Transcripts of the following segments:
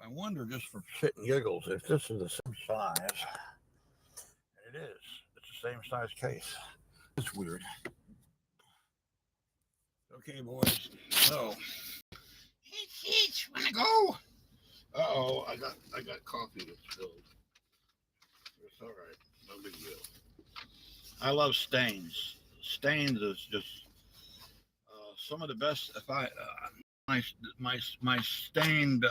I wonder, just for shit and giggles, if this is the same size. And it is. It's the same size case. It's weird. Okay, boys. So, wanna go? Uh-oh, I got coffee that's spilled. It's all right. No big deal. I love Stains. Stains is just some of the best. If I my stained,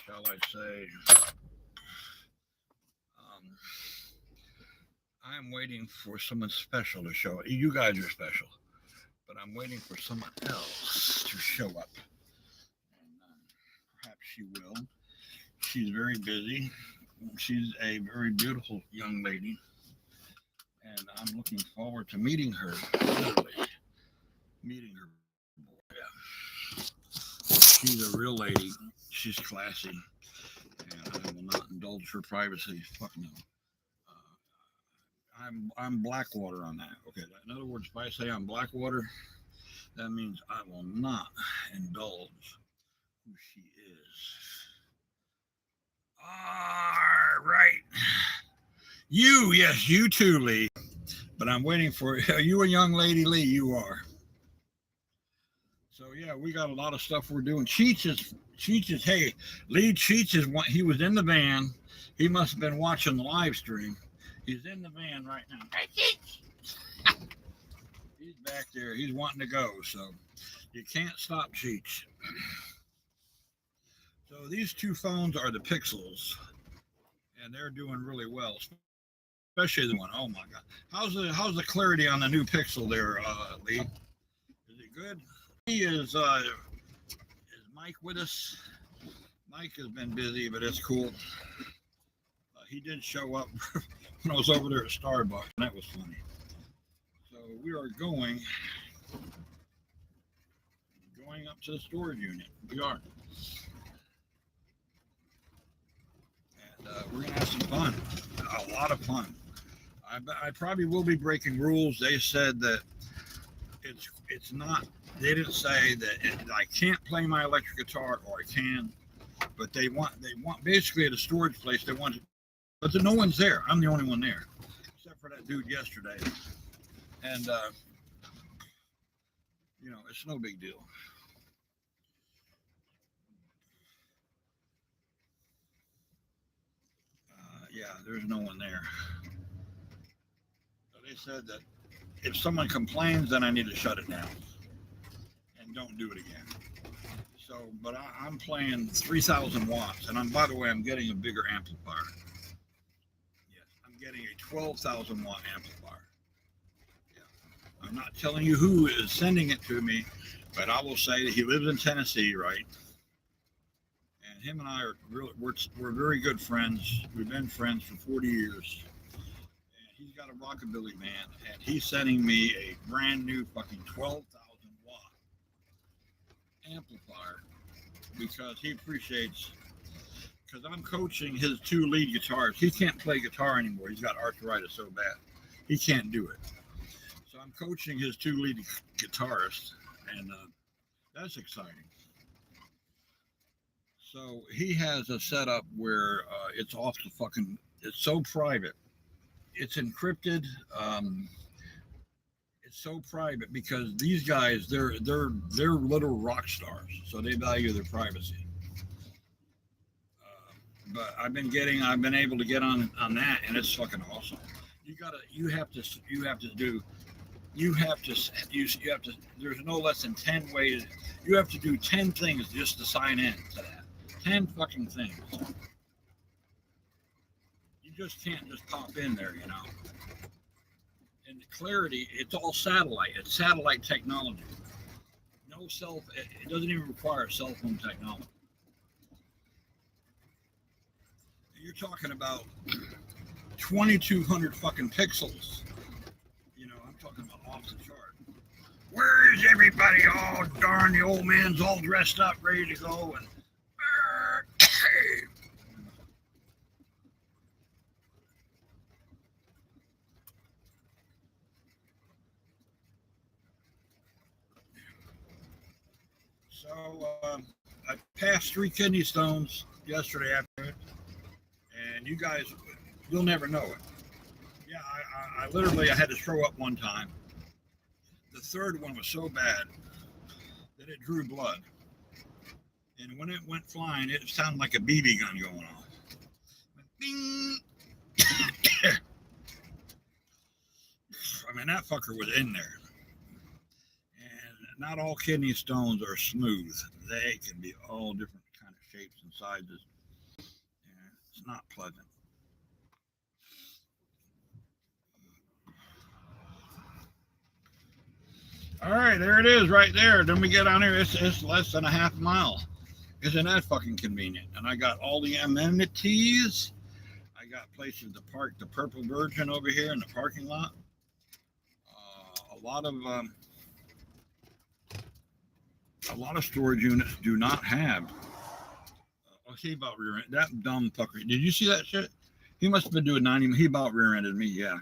shall I say, um, I'm waiting for someone special to show up. You guys are special, but I'm waiting for someone else to show up. And perhaps she will. She's very busy. She's a very beautiful young lady, and I'm looking forward to meeting her. Literally, meeting her. Yeah. She's a real lady. She's classy, and I will not indulge her privacy. Fuck no. I'm Blackwater on that. Okay. In other words, if I say I'm Blackwater, that means I will not indulge who she is. All right. Yes, you too, Lee. But I'm waiting for are you a young lady, Lee? You are. So yeah, we got a lot of stuff we're doing. Cheech is hey, Lee Cheech is he was in the van. He must have been watching the live stream. He's in the van right now. Hey, Cheech. He's back there. He's wanting to go, so you can't stop Cheech. So these two phones are the Pixels, and they're doing really well, especially the one. Oh my God, how's the clarity on the new Pixel there, Lee? Is it good? Is Mike with us? Mike has been busy, but it's cool. He did show up when I was over there at Starbucks, and that was funny. So we are going up to the storage unit. We are. And we're going to have some fun. A lot of fun. I probably will be breaking rules. They said that it's not, they didn't say that I can't play my electric guitar or I can, but they want basically at a storage place, they want, but no one's there. I'm the only one there, except for that dude yesterday. And, it's no big deal. Yeah, there's no one there. So they said that if someone complains, then I need to shut it down and don't do it again. So, but I'm playing 3,000 watts, and by the way, I'm getting a bigger amplifier. Yes, I'm getting a 12,000 watt amplifier. Yeah. I'm not telling you who is sending it to me, but I will say that he lives in Tennessee, right? And him and I are we're very good friends. We've been friends for 40 years. And he's got a rockabilly band, and he's sending me a brand new fucking 12,000 watt amplifier because he appreciates, because I'm coaching his two lead guitarists. He can't play guitar anymore. He's got arthritis so bad. He can't do it. So I'm coaching his two lead guitarists, and that's exciting. So he has a setup where it's off the fucking, it's so private. It's encrypted. It's so private because these guys, they're little rock stars, so they value their privacy. But I've been able to get on that, and it's fucking awesome. You have to there's no less than 10 ways. You have to do 10 things just to sign in to that. 10 fucking things. You just can't just pop in there, And the clarity, it's all satellite. It's satellite technology. It doesn't even require cell phone technology. You're talking about 2,200 fucking pixels. I'm talking about off the chart. Where is everybody? Oh, darn, the old man's all dressed up, ready to go. And so I passed 3 kidney stones yesterday afternoon, and you guys, you'll never know it. Yeah, I literally I had to throw up one time. The third one was so bad that it drew blood, and when it went flying, it sounded like a BB gun going off. Bing! I mean, that fucker was in there. And not all kidney stones are smooth. They can be all different kind of shapes and sizes. And it's not pleasant. All right, there it is right there. Then we get on here. It's less than a half mile. Isn't that fucking convenient? And I got all the amenities. I got places to park the Purple Virgin over here in the parking lot. A lot of storage units do not have. He about rear end that dumb fucker. Did you see that shit? He must have been doing 90. He about rear ended me. Yeah.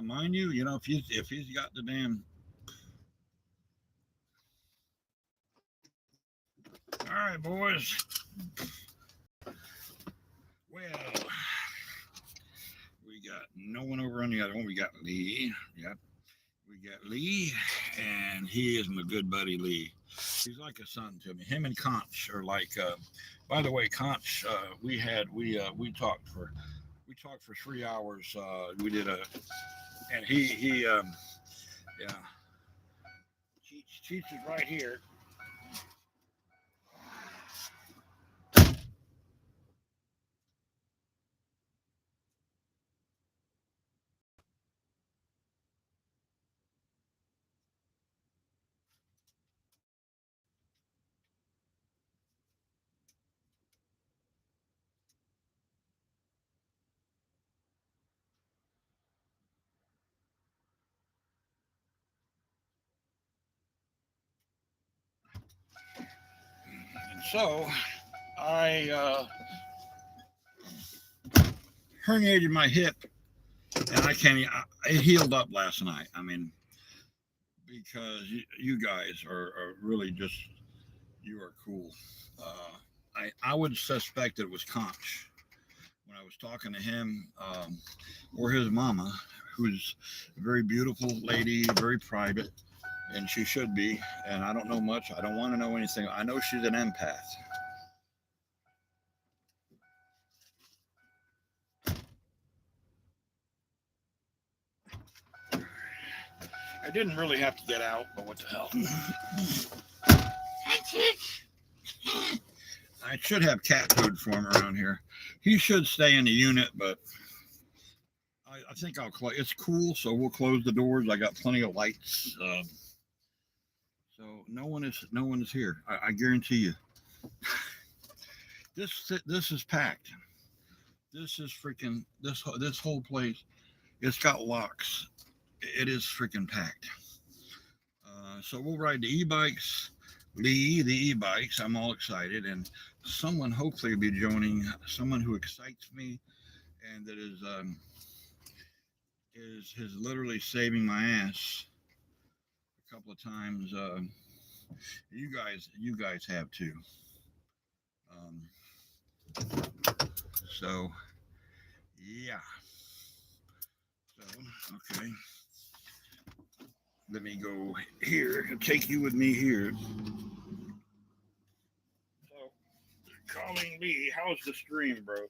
Mind you, if he's got the damn. All right, boys. Well, we got no one over on the other one. We got Lee. Yep. We got Lee, and he is my good buddy Lee. He's like a son to me. Him and Conch are like. By the way, Conch, we talked for 3 hours. We did a, and he yeah. Cheech is right here. And so I herniated my hip, and I can't. It healed up last night. I mean, because you guys are really just you are cool. I would suspect it was Conch when I was talking to him, or his mama, who's a very beautiful lady, very private, and she should be. And I don't know much. I don't want to know anything. I know she's an empath. I didn't really have to get out, but what the hell? I should have cat food for him around here. He should stay in the unit, but I think I'll close. It's cool, so we'll close the doors. I got plenty of lights, so no one is here. I guarantee you. This is packed. This is freaking this whole place. It's got locks. It is freaking packed. So we'll ride the e-bikes. Lee, the e-bikes. I'm all excited, and someone hopefully will be joining. Someone who excites me, and that is literally saving my ass a couple of times. You guys have too. Um, so yeah. So okay. Let me go here. Take you with me here. So calling me. How's the stream, bro?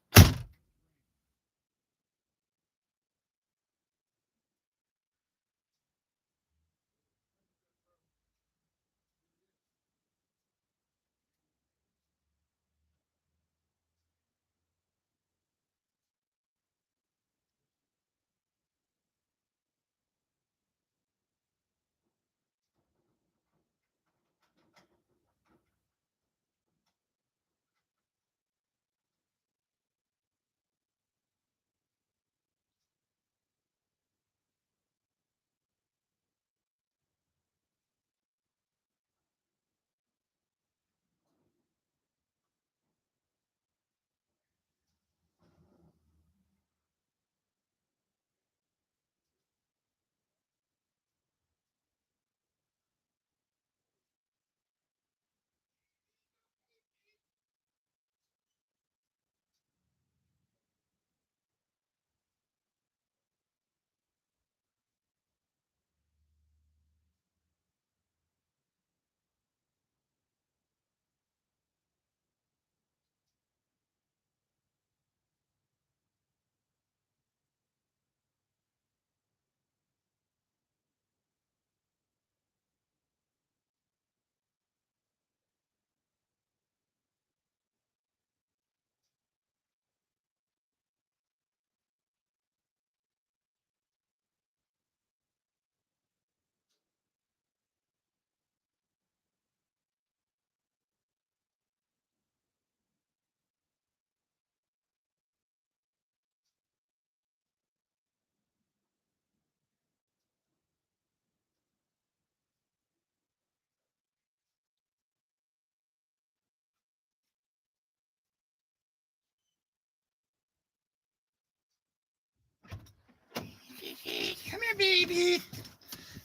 Come here, baby.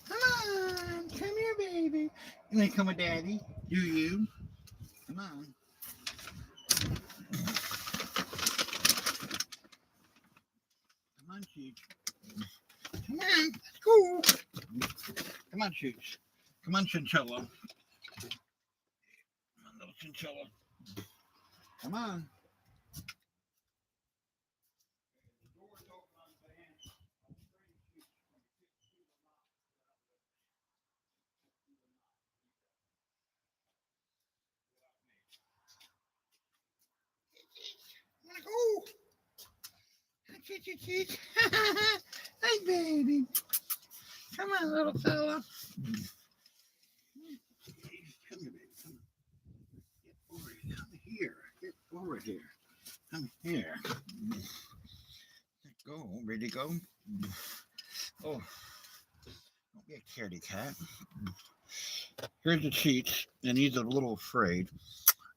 Come on. Come here, baby. You want to come with Daddy? Do you? Come on. Come on, Cheech. Come on. Let's go. Come on, Cheech. Come on, Chinchilla. Come on, little Chinchilla. Come on. I want to go. Cheech. Hey, baby. Come on, little fella. Come here, baby. Come on. Get over here. Come here. Get over here. Come here. Let go. Ready to go? Oh, don't be a caredy cat. Here's the Cheech, and he's a little afraid.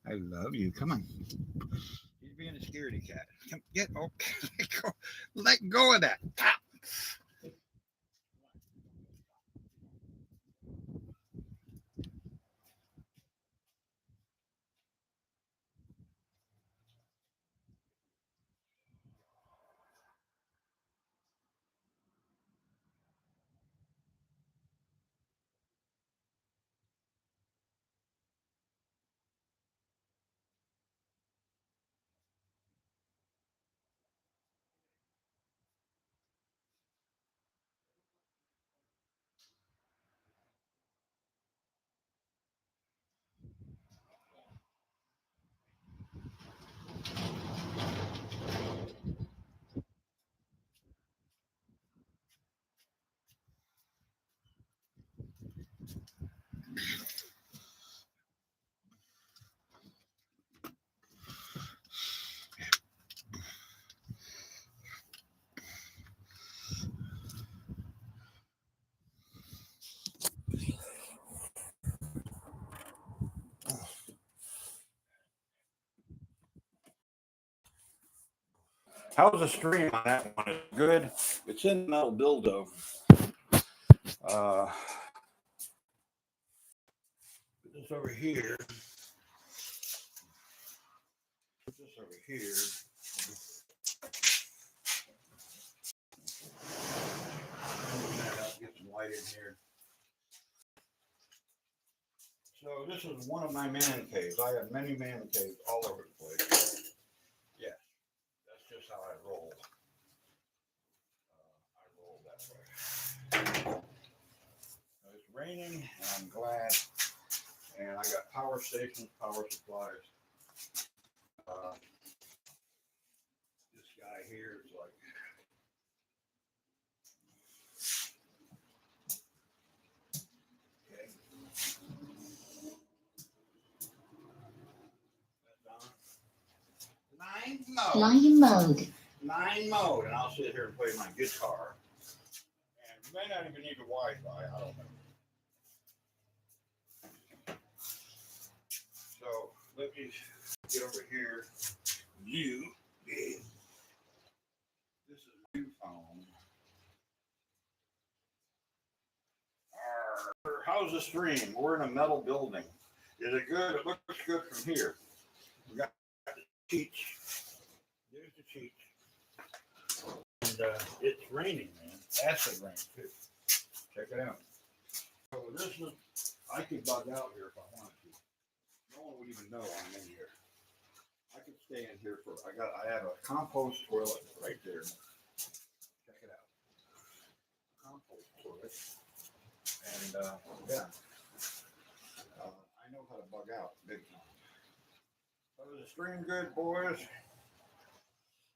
I love you. Come on. He's being a scaredy cat. Come, get oh, let go. Let go of that. Ah. How's the stream on that one? It's good. It's in metal dildo. Uh, this over here. This over here. Get some light in here. So this is one of my man caves. I have many man caves all over the place. Yeah, that's just how I roll. I roll that way. It's raining, and I'm glad. And I got power stations, power supplies. This guy here is like. Okay. That's on. Line mode. Line mode. And I'll sit here and play my guitar. And you may not even need the Wi-Fi. I don't know. So let me get over here. This is new phone. How's the stream? We're in a metal building. Is it good? It looks good from here. We got the Cheech. There's the Cheech. And it's raining, man. Acid rain, too. Check it out. So this is, I could bug out here if I wanted to. No one would even know I'm in here. I could stay in here for, I have a compost toilet right there. Check it out. Compost toilet. And yeah, I know how to bug out big time. So is the stream good, boys?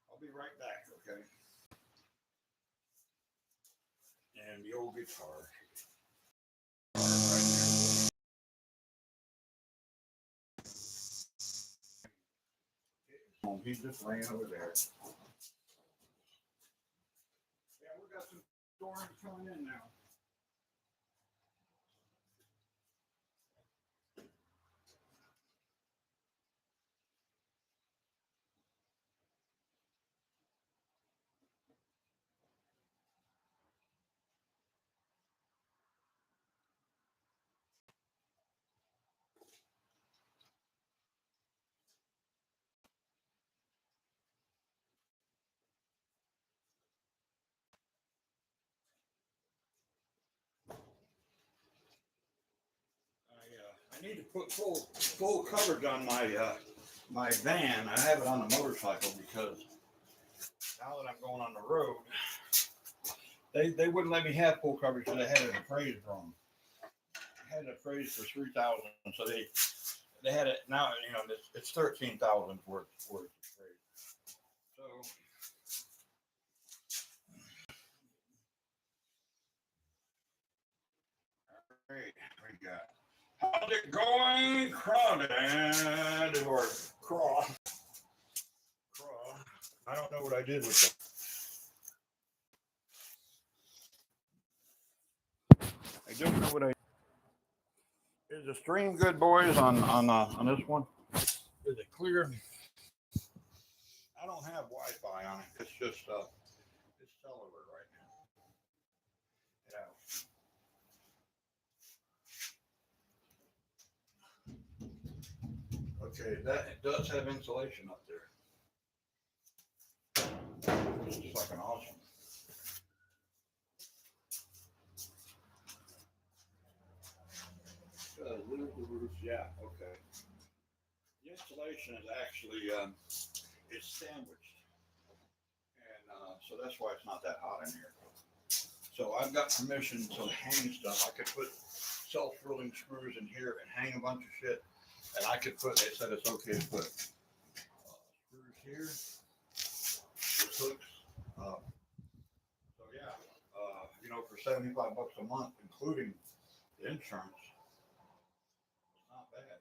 I'll be right back, okay? And the old guitar. He just ran over there. Yeah, we got some storms coming in now. need to put full coverage on my van. I have it on the motorcycle because now that I'm going on the road, they wouldn't let me have full coverage because they had it appraised wrong. I had it appraised for $3,000, so they had it now. You know, it's $13,000 worth it's appraised. So. Great, we got. How's it going, Crawdad or Craw? I don't know what I did with it. I don't know what I. Is the stream good, boys? On this one, is it clear? I don't have Wi-Fi on it. It's just it's cellular right now. Yeah. Okay, it does have insulation up there. It's fucking awesome. Little roof, yeah, okay. The insulation is actually it's sandwiched, and so that's why it's not that hot in here. So I've got permission to hang stuff. I could put self-drilling screws in here and hang a bunch of shit, and I could put. They said it's okay to put screws here, with hooks. So yeah, you know, for $75 a month, including the insurance. Not bad.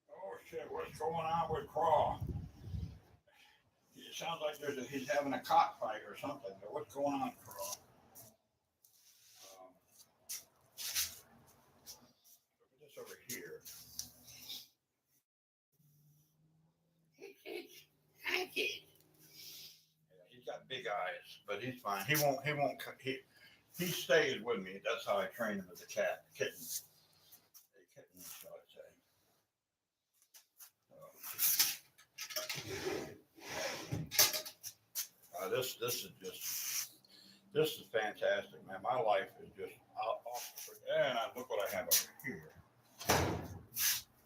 Oh shit! What's going on with Craw? It sounds like he's having a cockfight or something. What's going on, Craw? Look at this over here. He's got big eyes, but he's fine. He won't. He stays with me. That's how I train him as a kitten. A kitten, shall I say. This is fantastic, man. My life is just off. And look what I have over here.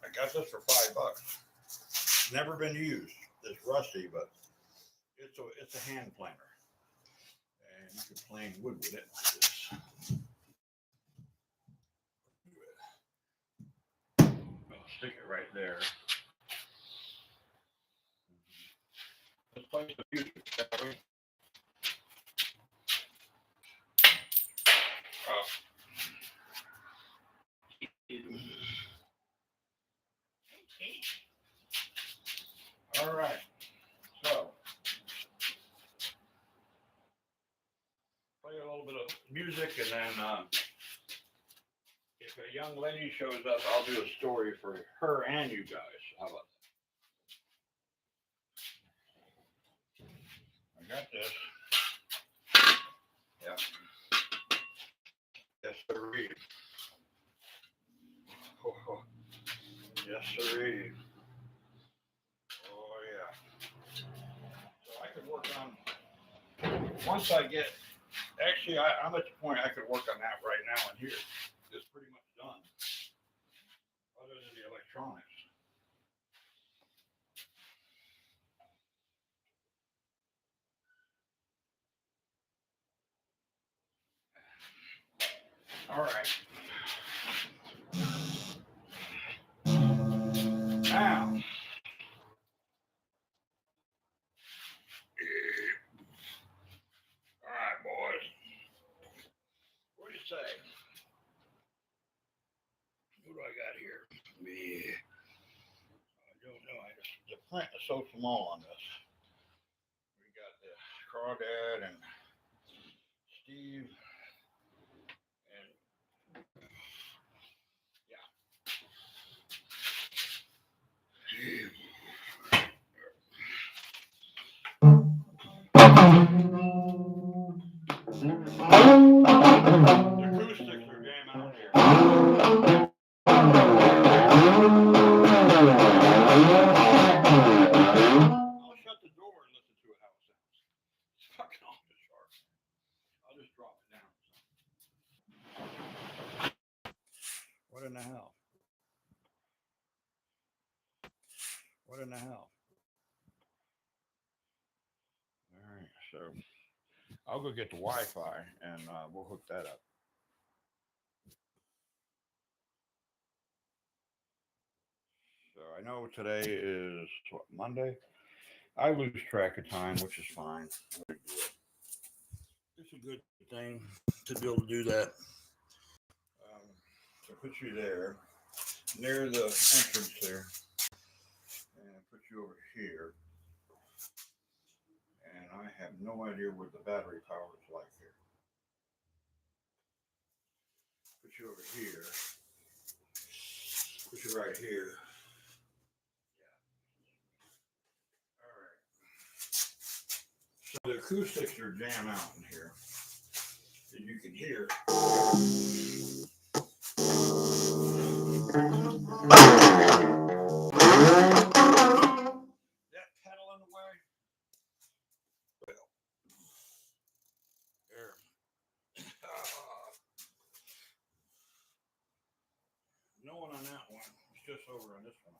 I got this for $5. Never been used. It's rusty, but it's a hand planer, and you can plane wood with it like this. I'll stick it right there. Let's play some music, shall we? All right, so play a little bit of music, and then if a young lady shows up, I'll do a story for her and you guys. How about that? I got this. Yeah. Yes, sirree. Oh, yes, sirree. Oh, yeah. So I could work on, once I get, actually, I'm at the point I could work on that right now and here. It's pretty much done, other than the electronics. All right. Now, all right, boys. What do you say? What do I got here? I don't know. The print is so small on this. We got the Crawdad and Steve. The acoustics are damn out here. door and listen to it how it sounds. It's fucking off the charts. I'll just drop it down. What in the hell? What in the hell? All right, so I'll go get the Wi-Fi and we'll hook that up. So I know today is what, Monday. I lose track of time, which is fine. It's a good thing to be able to do that. So put you there, near the entrance there, and put you over here. And I have no idea what the battery power is like here. Put you over here. Put you right here. Yeah. All right. So the acoustics are jam out in here. And you can hear. That pedal in the way. Well, there. No one on that one. It's just over on this one.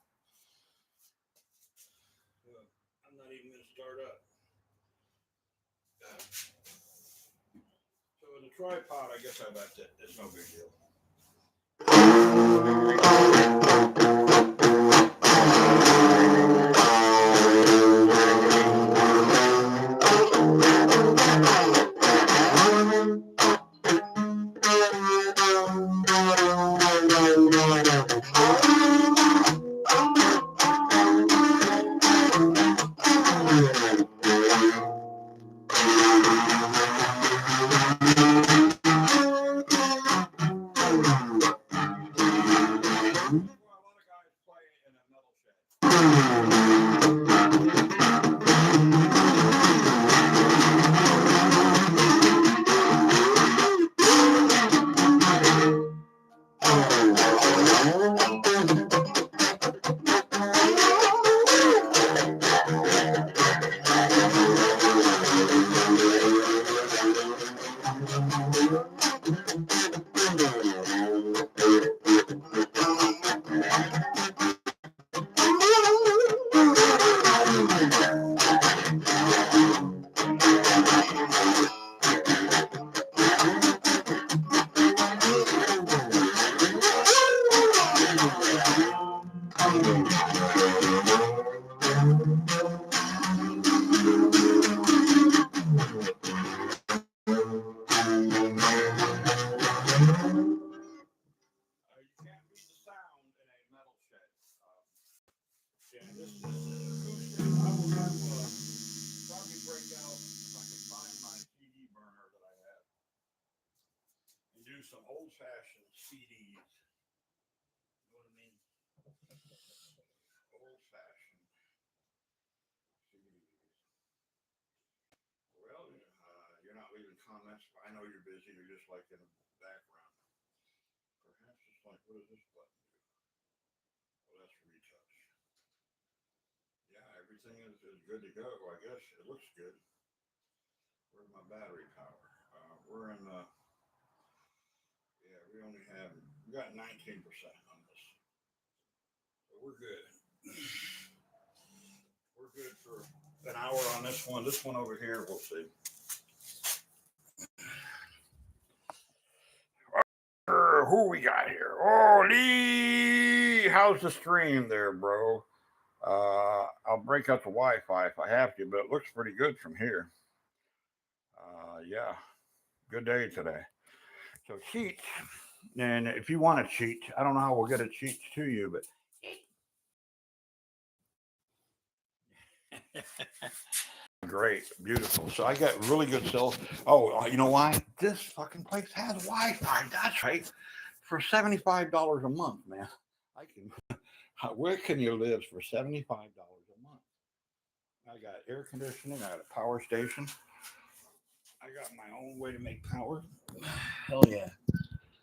I'm not even going to start up. So with a tripod, I guess that's it. It's no big deal. Some old-fashioned CDs. You know what I mean? Old-fashioned CDs. Well, you're not leaving comments. I know you're busy. You're just like in the background. Perhaps it's like, what does this button do? Well, that's retouch. Yeah, everything is good to go. I guess it looks good. Where's my battery power? We're in the. Yeah, we got 19% on this. So we're good. We're good for an hour on this one. This one over here, we'll see. Who we got here? Oh, Lee! How's the stream there, bro? I'll break out the Wi-Fi if I have to, but it looks pretty good from here. Yeah, good day today. So cheat, and if you want to cheat, I don't know how we'll get a cheat to you, but great, beautiful. So I got really good cell. Oh, you know why? This fucking place has Wi-Fi. That's right. For $75 a month, man. I can. Where can you live for $75 a month? I got air conditioning. I got a power station. I got my own way to make power. Hell yeah.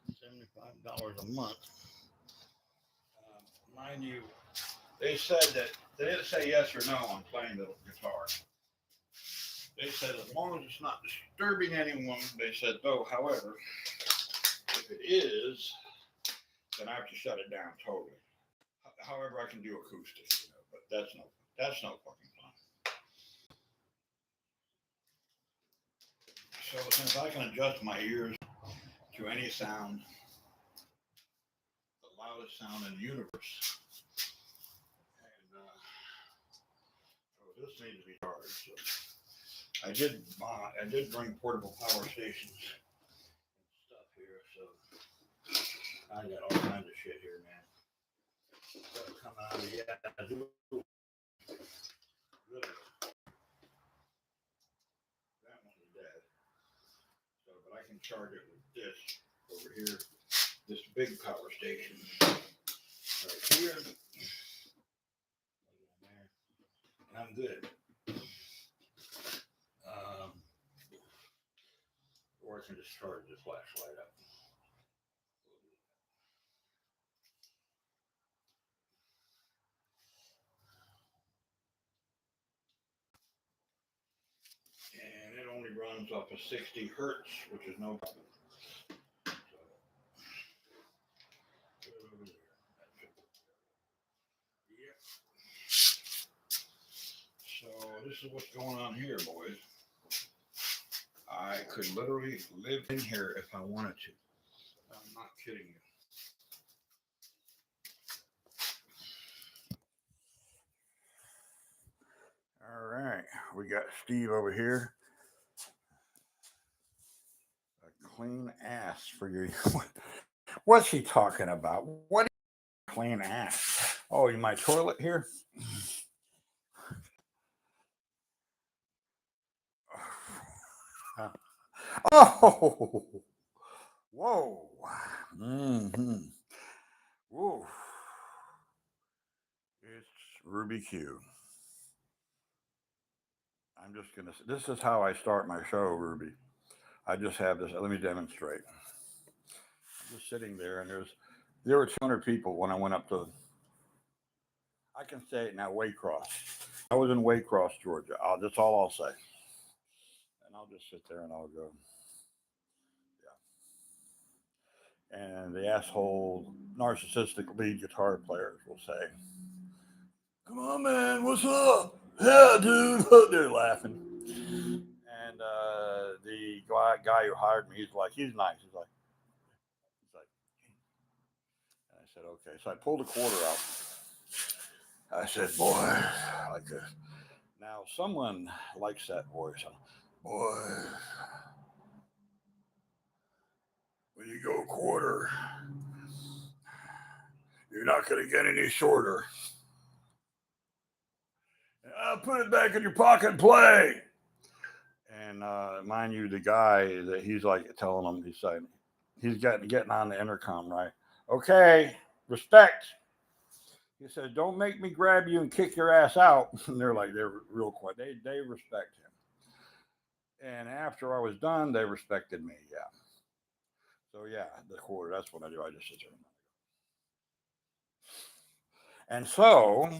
$75 a month. Mind you, they said that they didn't say yes or no on playing the guitar. They said as long as it's not disturbing anyone, they said, though, however, if it is, then I have to shut it down totally. However, I can do acoustics, but that's no fucking fun. So since I can adjust my ears to any sound, the loudest sound in the universe, and this needs to be charged. So I did bring portable power stations and stuff here, so I got all kinds of shit here, man. Stuff coming out of the Yazoo. That one is dead. So, but I can charge it with this over here. This big power station right here. And I'm good. Or I can just charge this flashlight up. And it only runs off of 60 hertz, which is no problem. So this is what's going on here, boys. I could literally live in here if I wanted to. I'm not kidding you. All right, we got Steve over here. A clean ass for you. What's he talking about? What is clean ass? Oh, my toilet here? Oh, whoa. Mm-hmm. Whoa. It's Ruby Q. I'm just going to, this is how I start my show, Ruby. I just have this, let me demonstrate. I'm just sitting there, and there were 200 people when I went up to, I can say it now, Waycross. I was in Waycross, Georgia. That's all I'll say. And I'll just sit there and I'll go, yeah. And the asshole, narcissistic lead guitar players will say, come on, man, what's up? Yeah, dude. They're laughing. And the guy who hired me, he's nice. He's like, and I said, okay. So I pulled a quarter out. I said, boy, like this. Now, someone likes that voice. Boy, when you go a quarter, you're not going to get any shorter. I'll put it back in your pocket and play. And mind you, the guy that he's like telling him, he's saying, he's getting on the intercom, right? Okay, respect. He said, don't make me grab you and kick your ass out. And they're real quiet. They respect him. And after I was done, they respected me. Yeah. So yeah, the quarter, that's what I do. I just sit there. And so,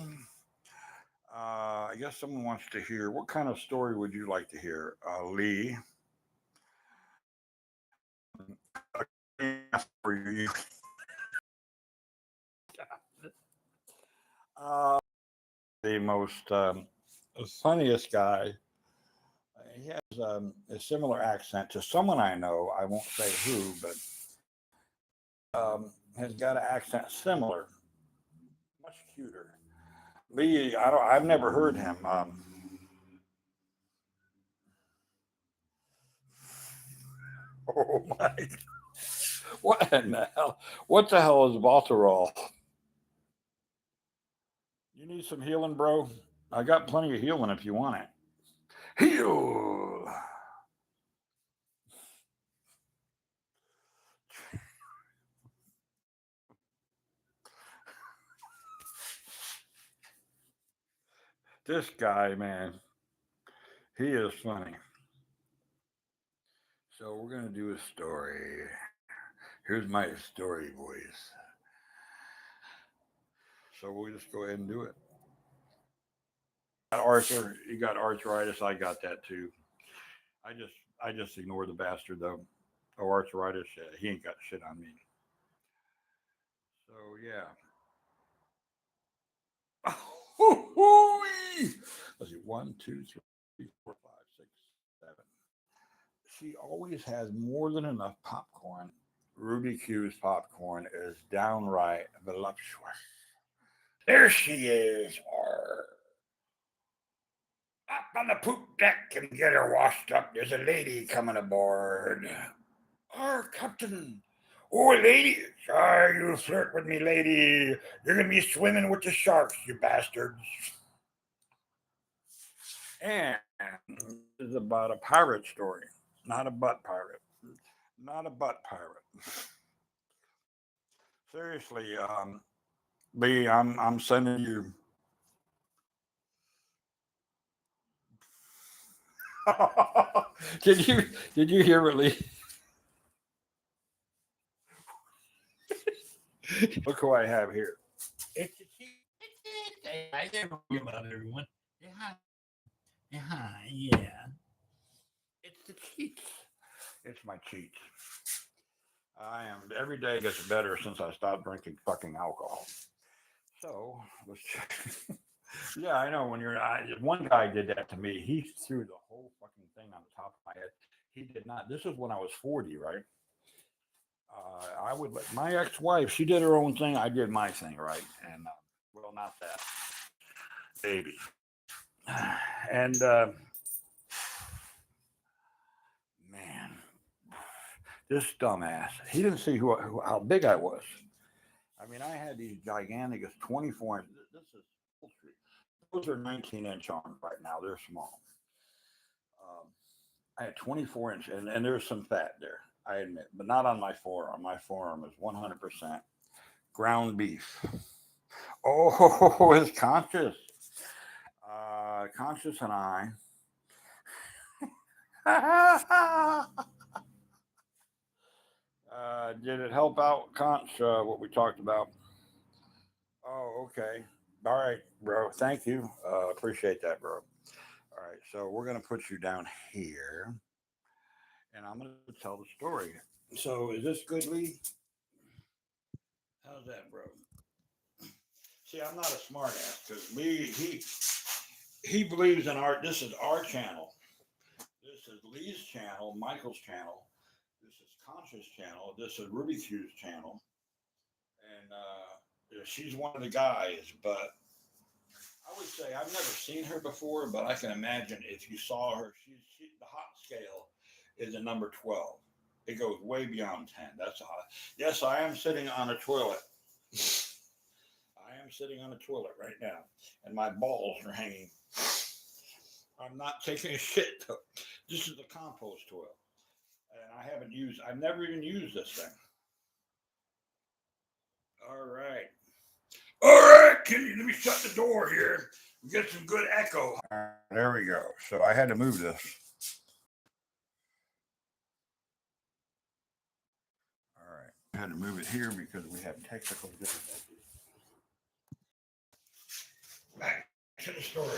I guess someone wants to hear, what kind of story would you like to hear, Lee? For you. The most funniest guy. He has a similar accent to someone I know. I won't say who, but has got an accent similar, much cuter. Lee, I've never heard him. Oh my! What in the hell? What the hell is Voltarol? You need some healing, bro? I got plenty of healing if you want it. Heal. This guy, man, he is funny. So we're gonna do a story. Here's my story voice. So we'll just go ahead and do it. Arthur, you got arthritis. I got that too. I just ignore the bastard though. Oh, arthritis, he ain't got shit on me. So yeah. Let's see, one, two, three, four, five, six, seven. She always has more than enough popcorn. Ruby Q's popcorn is downright voluptuous. There she is. Up on the poop deck and get her washed up. There's a lady coming aboard. Captain. Oh, lady. Sorry, you flirt with me, lady. You're going to be swimming with the sharks, you bastards. And this is about a pirate story, not a butt pirate. Not a butt pirate. Seriously, Lee, I'm sending you. did you did you hear what Lee? Look who I have here. It's a cheat. I never worry about everyone. Yeah, yeah. It's the cheats. It's my cheats. I am every day gets better since I stopped drinking fucking alcohol. So let's check. Yeah, I know. One guy did that to me. He threw the whole fucking thing on the top of my head. He did not. This is when I was 40, right? I would let my ex-wife. She did her own thing. I did my thing, right? And well, not that baby. And man, this dumbass. He didn't see how big I was. I mean, I had these gigantic 24 inch. This is poultry. Those are 19-inch arms right now. They're small. Um, I had 24 inch, and there's some fat there. I admit, but not on my forearm. My forearm is 100% ground beef. Oh, it's conscious. Conscious and I. Did it help out, Conch, what we talked about? Oh, okay. All right, bro. Thank you. Appreciate that, bro. All right, so we're gonna put you down here, and I'm gonna tell the story. So, is this good, Lee? How's that, bro? See, I'm not a smartass because Lee he believes in art. This is our channel. This is Lee's channel, Michael's channel. This is Concha's channel. This is Ruby Q's channel, and she's one of the guys. But I would say I've never seen her before, but I can imagine if you saw her, the hot scale is a number 12. It goes way beyond 10. That's a hot. Yes, I am sitting on a toilet. I am sitting on a toilet right now, and my balls are hanging. I'm not taking a shit. This is a compost toilet, and I've never even used this thing. All right. All right, can you let me shut the door here? We get some good echo. There we go. So I had to move this. All right. I had to move it here because we have technical difficulties. Back to the story.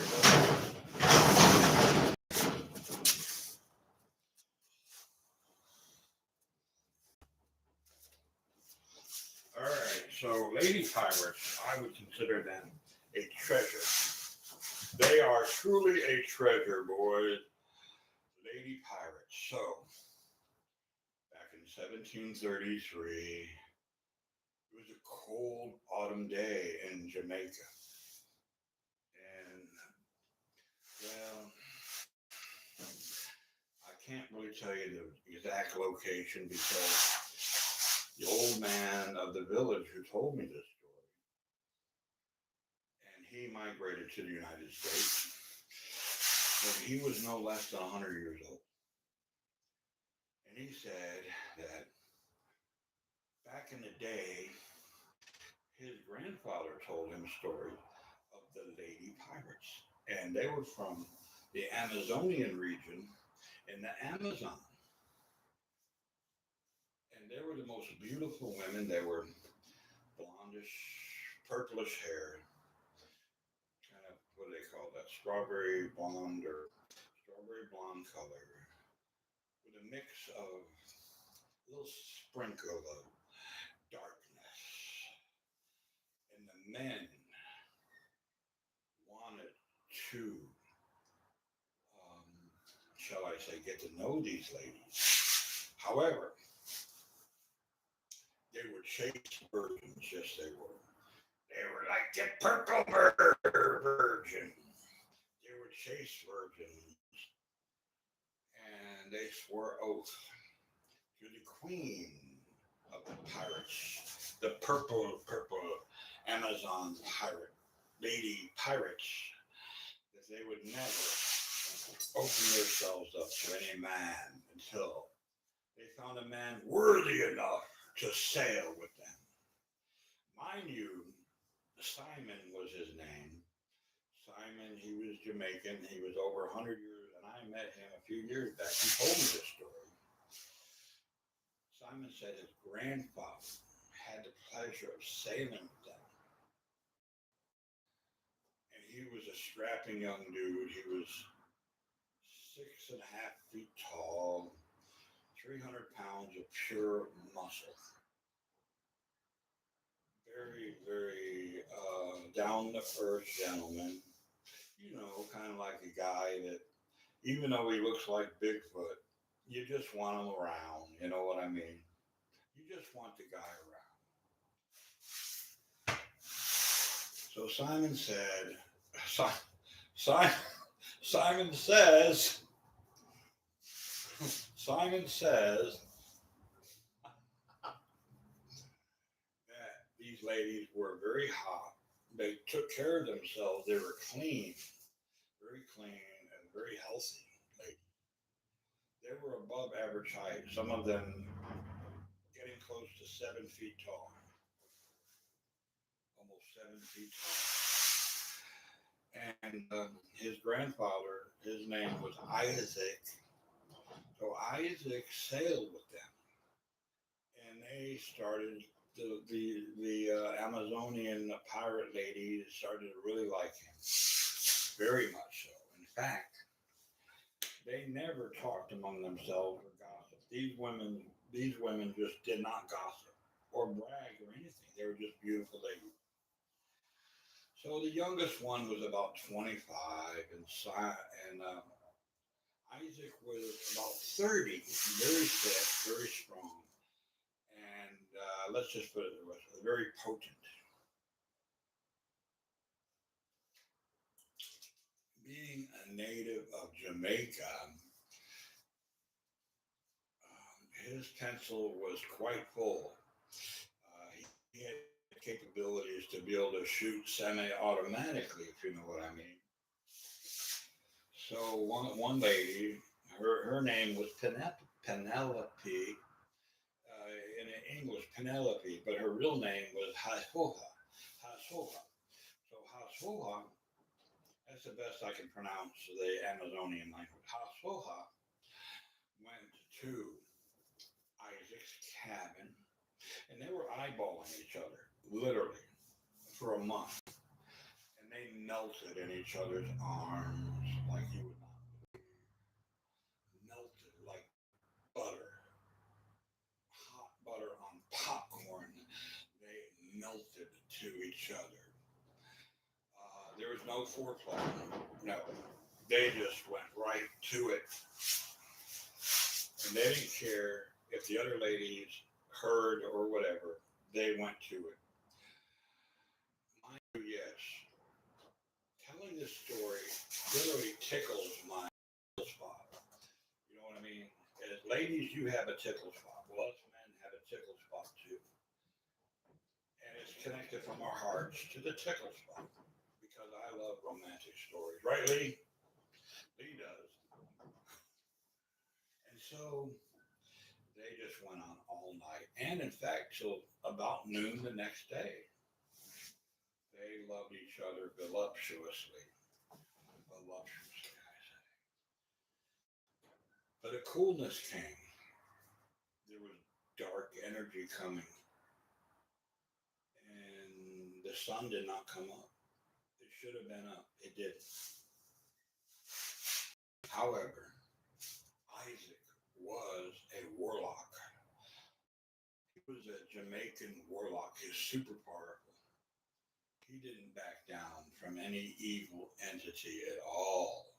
All right. So lady pirates, I would consider them a treasure. They are truly a treasure, boys. Lady pirates. So back in 1733, it was a cold autumn day in Jamaica. And, well, I can't really tell you the exact location because the old man of the village who told me this story, and he migrated to the United States when he was no less than 100 years old. And he said that back in the day, his grandfather told him stories of the lady pirates. And they were from the Amazonian region in the Amazon. And they were the most beautiful women. They were blondish, purplish hair, kind of what do they call that? Strawberry blonde or strawberry blonde color. with a mix of a little sprinkle of darkness. And the men wanted to, shall I say, get to know these ladies. However, they were chaste virgins, yes, they were. They were like the purple virgin. They were chaste virgins, and they swore oath to the queen of the pirates, the purple Amazon pirate, lady pirates, that they would never open themselves up to any man until they found a man worthy enough to sail with them. Mind you, Simon was his name. Simon, he was Jamaican. He was over 100 years, and I met him a few years back. He told me this story. Simon said his grandfather had the pleasure of sailing with them. And he was a strapping young dude. He was 6.5 feet tall, 300 pounds of pure muscle. Very, very down to earth gentleman. You know, kind of like a guy that, even though he looks like Bigfoot, you just want him around. You know what I mean? You just want the guy around. So Simon said, Simon says that these ladies were very hot. They took care of themselves. They were clean, very clean, and very healthy ladies. They were above average height, some of them getting close to 7 feet tall, almost 7 feet tall. And his grandfather, his name was Isaac. So Isaac sailed with them, and they started the Amazonian pirate ladies started to really like him, very much so. In fact, they never talked among themselves or gossiped. These women just did not gossip or brag or anything. They were just beautiful ladies. So the youngest one was about 25, and Isaac was about 30, very fit, very strong, and let's just put it this way, very potent. Being a native of Jamaica, his pencil was quite full. He had capabilities to be able to shoot semi-automatically, if you know what I mean. So one lady, her name was Penelope, in English Penelope, but her real name was Hasoha. Hasoha. So Hasoha, that's the best I can pronounce the Amazonian language. Hasoha went to Isaac's cabin, and they were eyeballing each other, literally, for a month. And they melted in each other's arms like you would not believe. Melted like butter, hot butter on popcorn. They melted to each other. There was no foreplay. No. They just went right to it. And they didn't care if the other ladies heard or whatever. They went to it. Mind you, yes. Telling this story literally tickles my spot. You know what I mean? As ladies, you have a tickle spot. Well, us men have a tickle spot too. And it's connected from our hearts to the tickle spot. Because I love romantic stories. Right, Lee? Lee does. And so they just went on all night. And in fact, till about noon the next day. They loved each other voluptuously. Voluptuously, I say. But a coolness came. There was dark energy coming. And the sun did not come up. It should have been up. It didn't. However, Isaac was was a Jamaican warlock. He's super powerful. He didn't back down from any evil entity at all.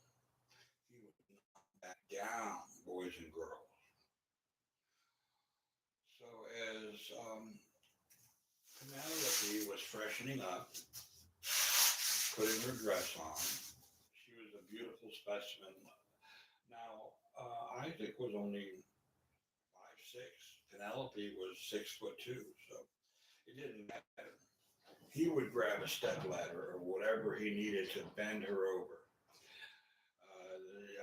He would not back down, boys and girls. So as Penelope was freshening up, putting her dress on, she was a beautiful specimen. Now, Isaac was only 5'6". Penelope was 6'2", so it didn't matter. He would grab a step ladder or whatever he needed to bend her over.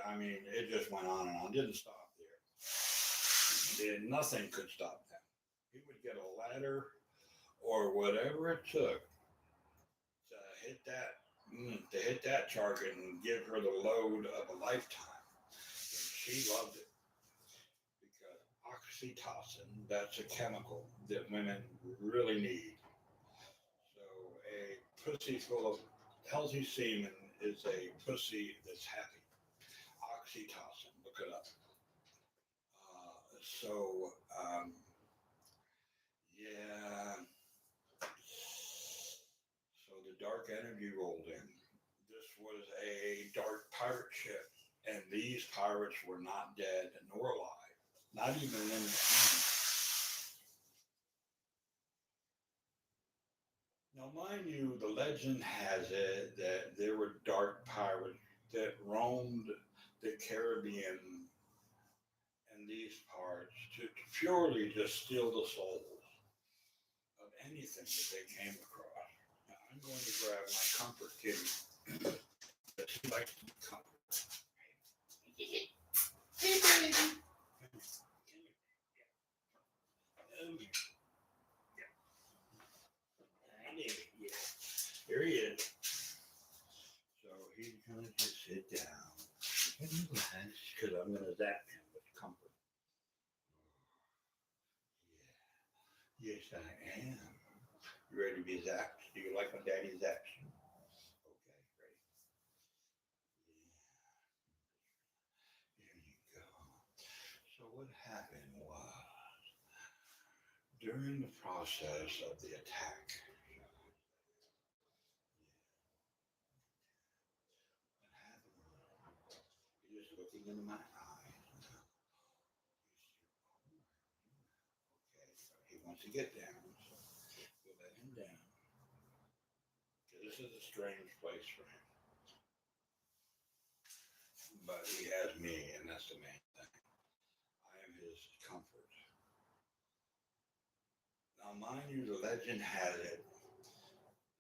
I mean, it just went on and on. Didn't stop there. Nothing could stop that. He would get a ladder or whatever it took to hit that target and give her the load of a lifetime. And she loved it because oxytocin, that's a chemical that women really need. So a pussy full of healthy semen is a pussy that's happy. Oxytocin, look it up. So, yeah. So the dark energy rolled in. This was a dark pirate ship, and these pirates were not dead nor alive, not even in the hand. Now, mind you, the legend has it that there were dark pirates that roamed the Caribbean and these parts to purely just steal the souls of anything that they came across. Now, I'm going to grab my comfort kitty. She likes to be comforted. Hey, baby. Come here. Come here. Yeah. Here he is. So he's going to just sit down. Because I'm going to zap him with comfort. Yeah. Yes, I am. You ready to be zapped? Do you like when daddy zaps you? Okay, ready. Yeah. There you go. So what happened was, during the process of the attack, what happened was, you're just looking into my eyes. Okay, so he wants to get down, so we'll let him down. This is a strange place for him. But he has me, and that's the main thing. I am his comfort. Now, mind you, the legend has it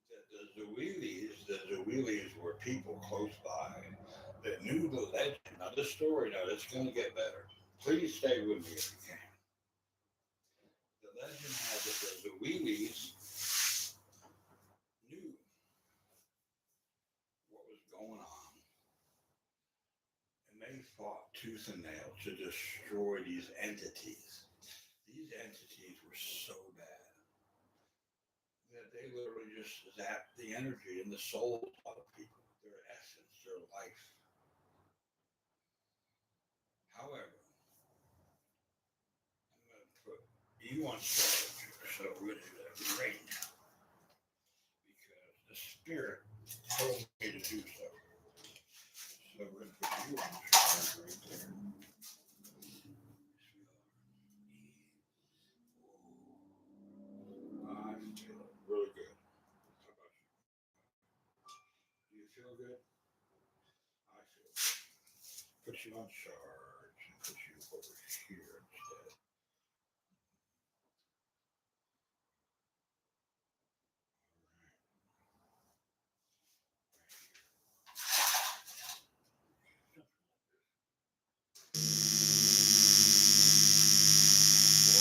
that the Zuwilis were people close by that knew the legend. Now, this story, now, it's going to get better. Please stay with me if you can. The legend has it that the Zuwilis knew what was going on, and they fought tooth and nail to destroy these entities. These entities were so bad that they literally just zapped the energy and the souls out of people, their essence, their life. However, I'm going to put you on charge, so we're going to do that right now because the spirit told me to do so. So we're going to put you on charge right there. I feel really good. How about you? Do you feel good? I feel good. Put you on charge and put you over here instead.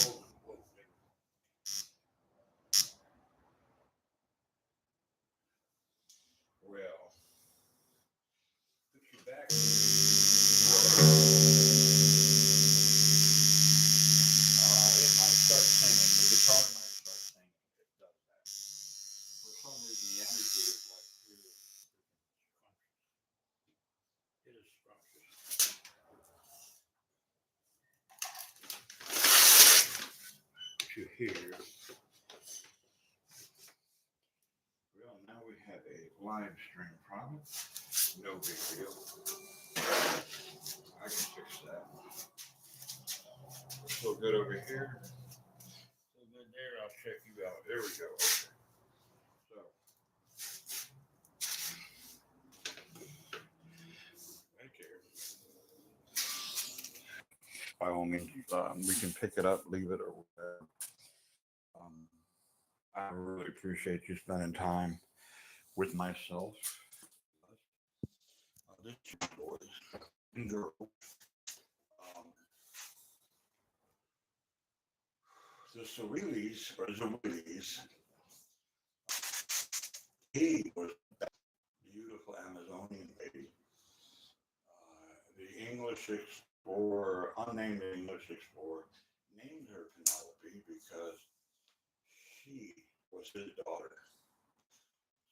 Whoa, whoa, well, put you back. It might start singing. The guitar might start singing. It does that. For some reason, the energy is like really scrumptious. It is scrumptious. Put you here. Well, now we have a live stream problem. No big deal. I can fix that. We're so good over here. So good there. I'll check you out. There we go. Okay. So, right there. By all means, we can pick it up, leave it, or whatever. I really appreciate you spending time with myself. This boys and girls. Um, the Swahili's or Zwillies, he was a beautiful Amazonian lady. The English explorer, unnamed English explorer, named her Penelope because she was his daughter.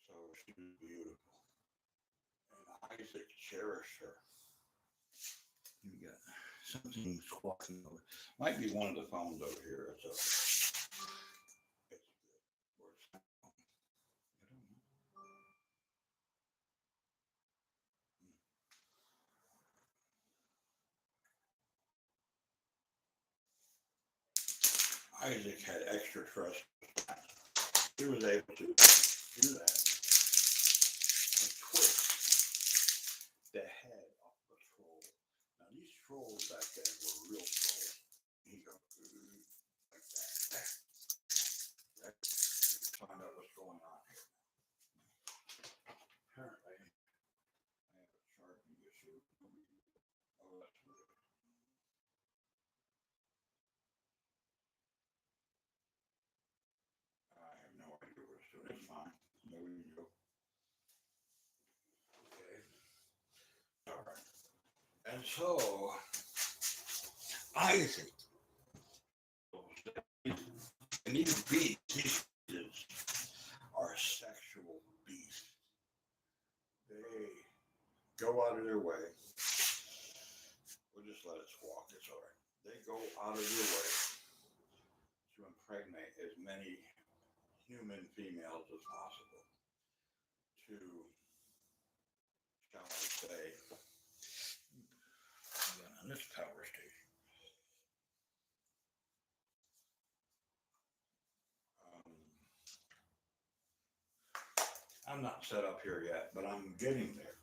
So she was beautiful. And Isaac cherished her. You got something squawking over. Might be one of the phones over here. It's okay. It's good. Where's that phone? I don't know. Isaac had extra trust. He was able to do that and twist the head off the troll. Now these trolls back then were real trolls. He goes like that. Let's find out what's going on here. Apparently, I have a charging issue. Oh, that's weird. I have no idea what it's doing. It's fine. There we go. Okay. All right. And so, Isaac, and these beasts, are sexual beasts. They go out of their way. We'll just let it squawk. It's all right. They go out of their way to impregnate as many human females as possible to, shall I say, on this power station. I'm not set up here yet, but I'm getting there.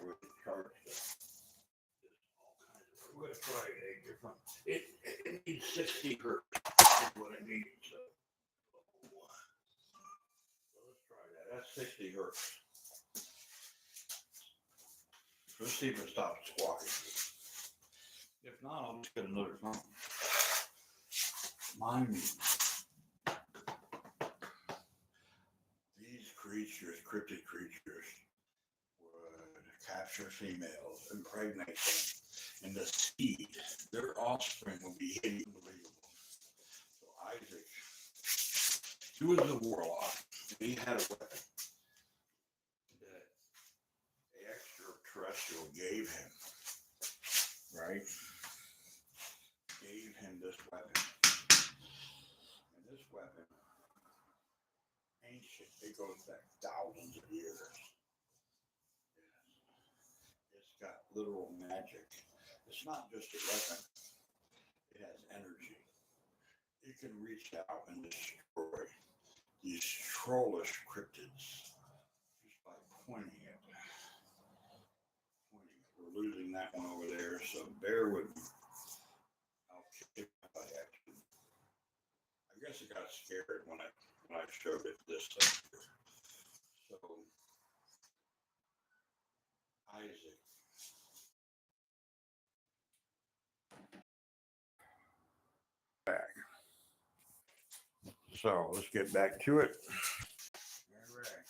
We're going to try a different. It needs 60 hertz. Is what it needs. So let's try that. That's 60 hertz. Let's see if it stops squawking. If not, I'll just get another phone. Mind me. These creatures, cryptid creatures, would capture females, impregnate them, and the seed, their offspring will be unbelievable. So Isaac, he was a warlock, and he had a weapon that the extraterrestrial gave him, right? Gave him this weapon. And this weapon, ancient, it goes back thousands of years. It's got literal magic. It's not just a weapon. It has energy. It can reach out and destroy these trollish cryptids just by pointing it. We're losing that one over there, so bear with me. I'll kick it by accident. I guess it got scared when I showed it this time. So Isaac. Back. So let's get back to it. All right.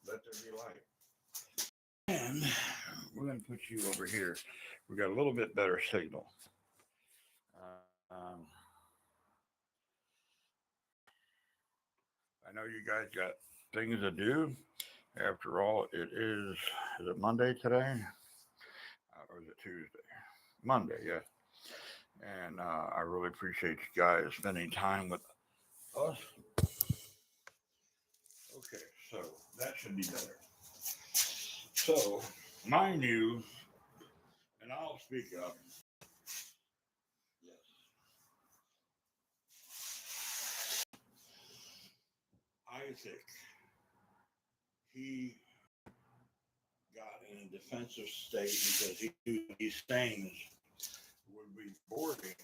Let there be light. And we're going to put you over here. We got a little bit better signal. I know you guys got things to do. After all, is it Monday today? Or is it Tuesday? Monday, yeah. And I really appreciate you guys spending time with us. Okay, so that should be better. So, mind you, and I'll speak up. Yes. Isaac, he got in a defensive state because he knew these things would be boarding.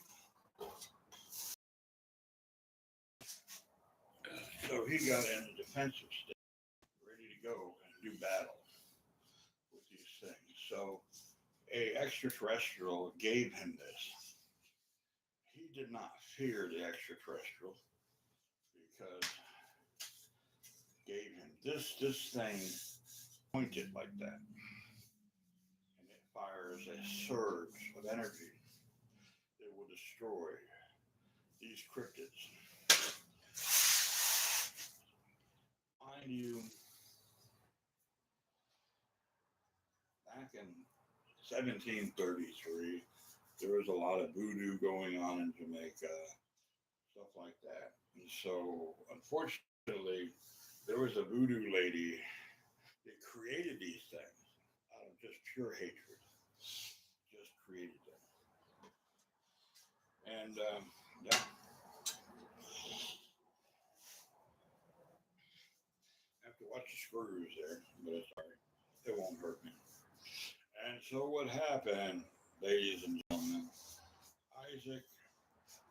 So he got in a defensive state, ready to go and do battle with these things. So a extraterrestrial gave him this. He did not fear the extraterrestrial because gave him this thing pointed like that, and it fires a surge of energy that will destroy these cryptids. Mind you, back in 1733, there was a lot of voodoo going on in Jamaica, stuff like that. And so, unfortunately, there was a voodoo lady that created these things out of just pure hatred, just created them. And yeah, I have to watch the screws there, but it's all right. It won't hurt me. And so, what happened, ladies and gentlemen, Isaac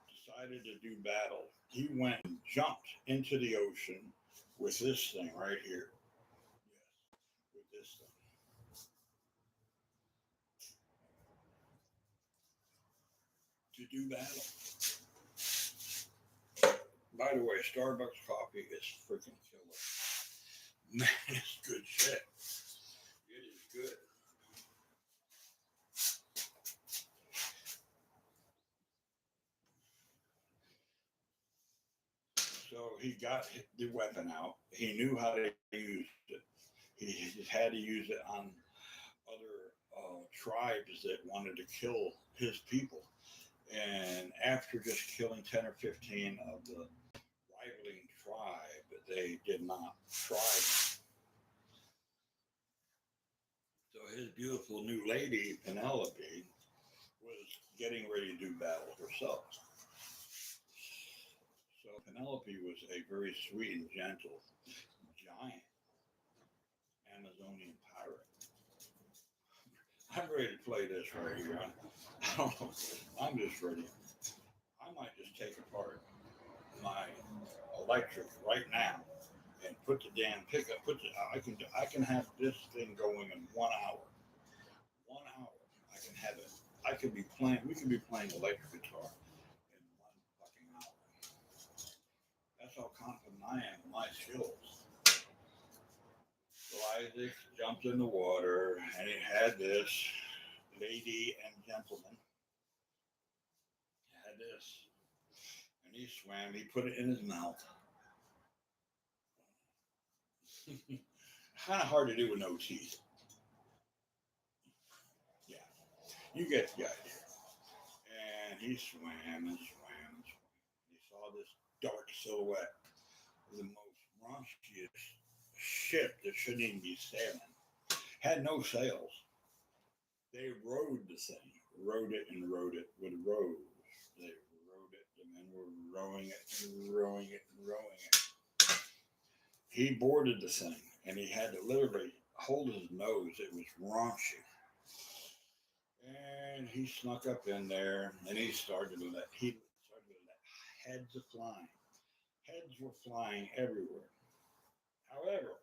decided to do battle. He went and jumped into the ocean with this thing right here. Yes, with this thing. To do battle. By the way, Starbucks coffee is freaking killer. Man, it's good shit. It is good. So he got the weapon out. He knew how to use it. He just had to use it on other tribes that wanted to kill his people. And after just killing 10 or 15 of the rivaling tribe, they did not try him. So his beautiful new lady, Penelope, was getting ready to do battle herself. So Penelope was a very sweet and gentle giant Amazonian pirate. I'm ready to play this right here. I don't know. I'm just ready. I might just take apart my electric right now and put the damn pickup. I can have this thing going in 1 hour. 1 hour. I can have it. I could be playing. We could be playing electric guitar in 1 fucking hour. That's how confident I am in my skills. So Isaac jumped in the water, and he had this lady and gentleman. He had this, and he swam. He put it in his mouth. Kind of hard to do with no teeth. Yeah, you get the idea. And he swam and swam and swam. He saw this dark silhouette of the most raunchiest ship that shouldn't even be sailing. Had no sails. They rowed the thing, rowed it and rowed it with rows. They rowed it. The men were rowing it and rowing it and rowing it. He boarded the thing, and he had to literally hold his nose. It was raunchy. And he snuck up in there, and he started to let heads are flying. Heads were flying everywhere. However,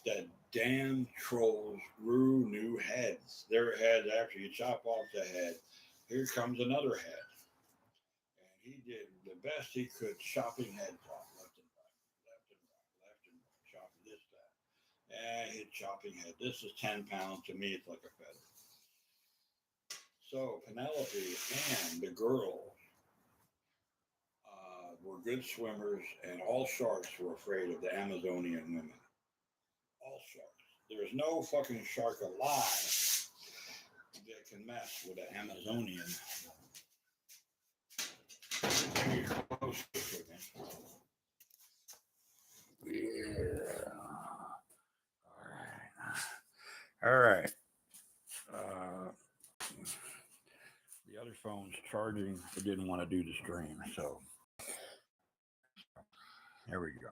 the damn trolls grew new heads. Their heads, after you chop off the head, here comes another head. And he did the best he could, chopping heads off left and right, left and right, left and right, chopping this, that. And he's chopping head. This is 10 pounds. To me, it's like a feather. So Penelope and the girl were good swimmers, and all sharks were afraid of the Amazonian women. All sharks. There's no fucking shark alive that can mess with an Amazonian. Yeah. All right. The other phone's charging. It didn't want to do the stream, so here we go.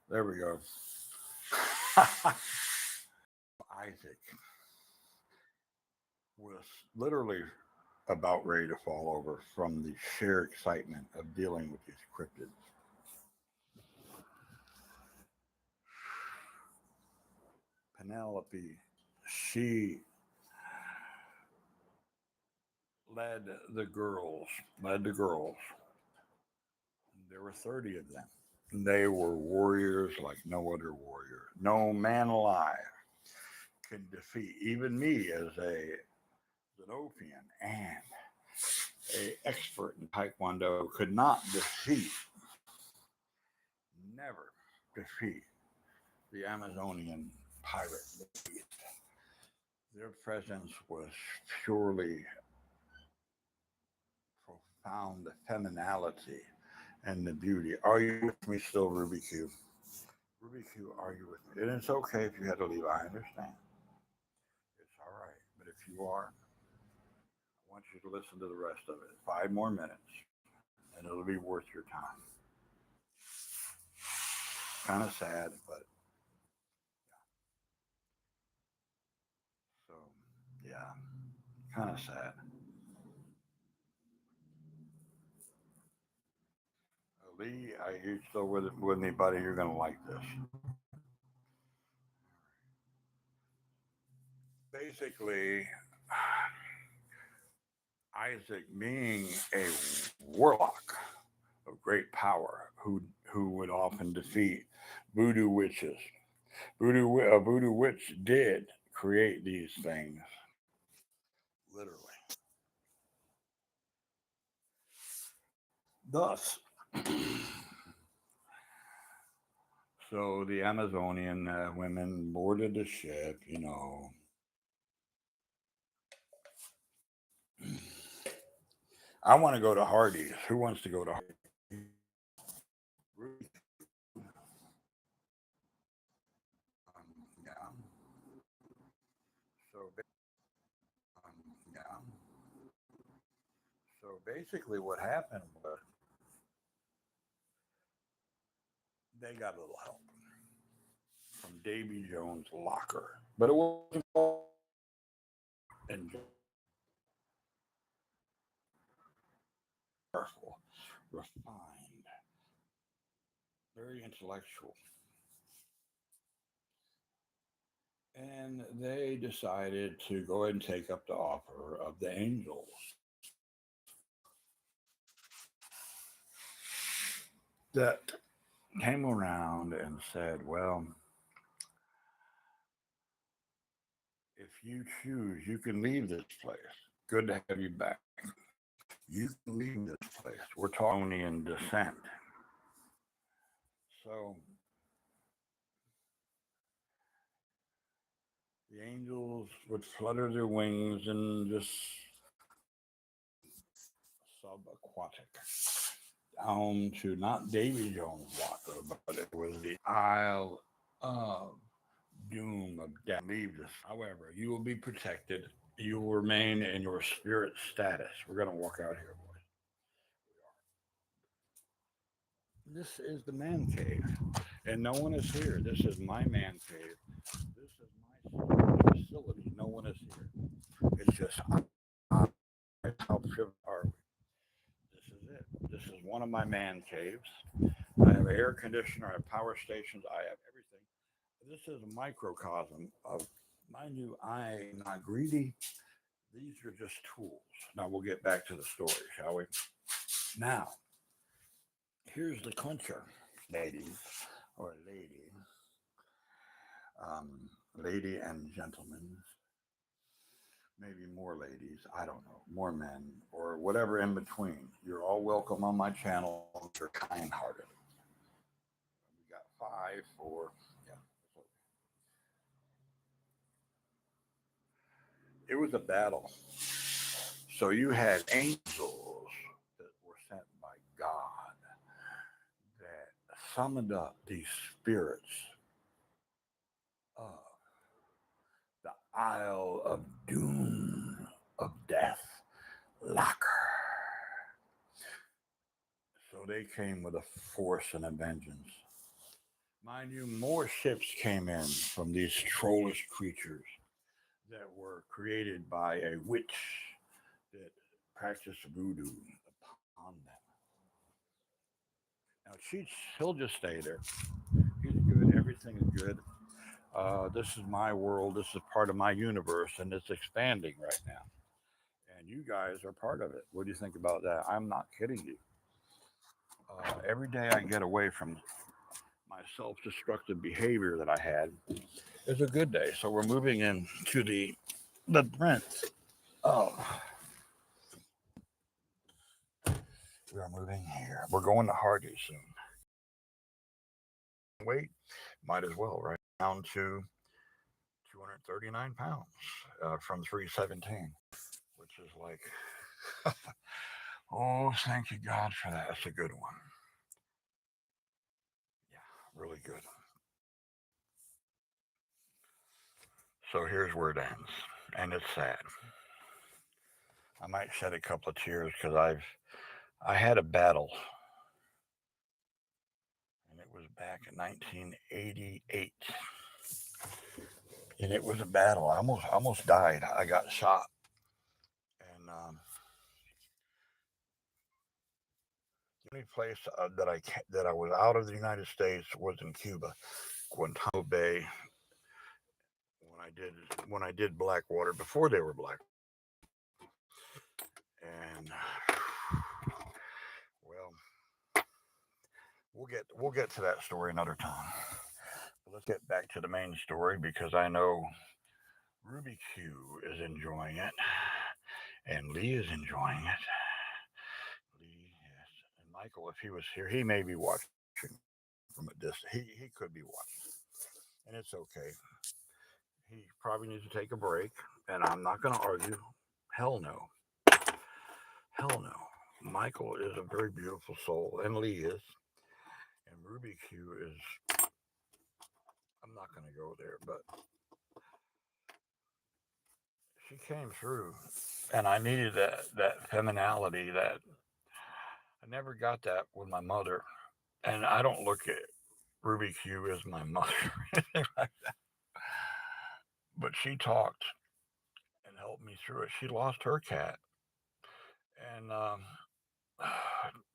There we go. Isaac was literally about ready to fall over from the sheer excitement of dealing with these cryptids. Penelope, she led the girls. There were 30 of them. They were warriors like no other warrior. No man alive can defeat even me as a Zenopian and a expert in Taekwondo could not never defeat the Amazonian pirate. Their presence was purely profound, the femininity and the beauty. Are you with me still, Ruby Q? Ruby Q, are you with me? And it's okay if you had to leave. I understand. It's all right. But if you are, I want you to listen to the rest of it. 5 more minutes, and it'll be worth your time. Kind of sad, but yeah. So, yeah, kind of sad. Lee, are you still with me, buddy? You're going to like this. Basically, Isaac being a warlock of great power who would often defeat voodoo witches. Voodoo witch did create these things, literally. Thus, so the Amazonian women boarded the ship, you know. I want to go to Hardee's. Who wants to go to Hardee's? Yeah. So, yeah. So basically, what happened was they got a little help from Davy Jones' locker, but it wasn't and careful, refined, very intellectual. And they decided to go ahead and take up the offer of the angels. That came around and said, well, if you choose, you can leave this place. Good to have you back. You can leave this place. We're talking in descent. So the angels would flutter their wings and just subaquatic down to not Davy Jones' locker, but it was the Isle of Doom of Death. Leave this. However, you will be protected. You will remain in your spirit status. We're going to walk out here, boys. This is the man cave, and no one is here. This is my man cave. This is my facility. No one is here. It's just how privileged are we? This is it. This is one of my man caves. I have air conditioner. I have power stations. I have everything. This is a microcosm of, mind you, I am not greedy. These are just tools. Now we'll get back to the story, shall we? Now, here's the clincher, ladies or lady, lady and gentlemen, maybe more ladies, I don't know, more men, or whatever in between. You're all welcome on my channel. You're kind-hearted. We got 5, 4. Yeah. It was a battle. So you had angels that were sent by God that summoned up these spirits of the Isle of Doom, of Death, Locker. So they came with a force and a vengeance. Mind you, more ships came in from these trollish creatures that were created by a witch that practiced voodoo upon them. Now he'll just stay there. He's good. Everything is good. This is my world. This is part of my universe, and it's expanding right now. And you guys are part of it. What do you think about that? I'm not kidding you. Every day I get away from my self-destructive behavior that I had is a good day. So we're moving into the Brent. Oh, we are moving here. We're going to Hardy soon. Weight, might as well, right? Down to 239 pounds from 317, which is like, oh, thank you, God, for that. That's a good one. Yeah, really good. So here's where it ends, and it's sad. I might shed a couple of tears because I had a battle, and it was back in 1988, and it was a battle. I almost died. I got shot, and the only place that I was out of the United States was in Cuba, Guantanamo Bay. When I did Blackwater before they were black, and well, we'll get to that story another time. But let's get back to the main story because I know Ruby Q is enjoying it, and Lee is enjoying it. Lee, yes, and Michael, if he was here, he may be watching from a distance. He could be watching, and it's okay. He probably needs to take a break, and I'm not going to argue. Hell no. Hell no. Michael is a very beautiful soul, and Lee is. And Ruby Q is, I'm not going to go there, but she came through. And I needed that femininity that I never got that with my mother. And I don't look at Ruby Q as my mother or anything like that. But she talked and helped me through it. She lost her cat. And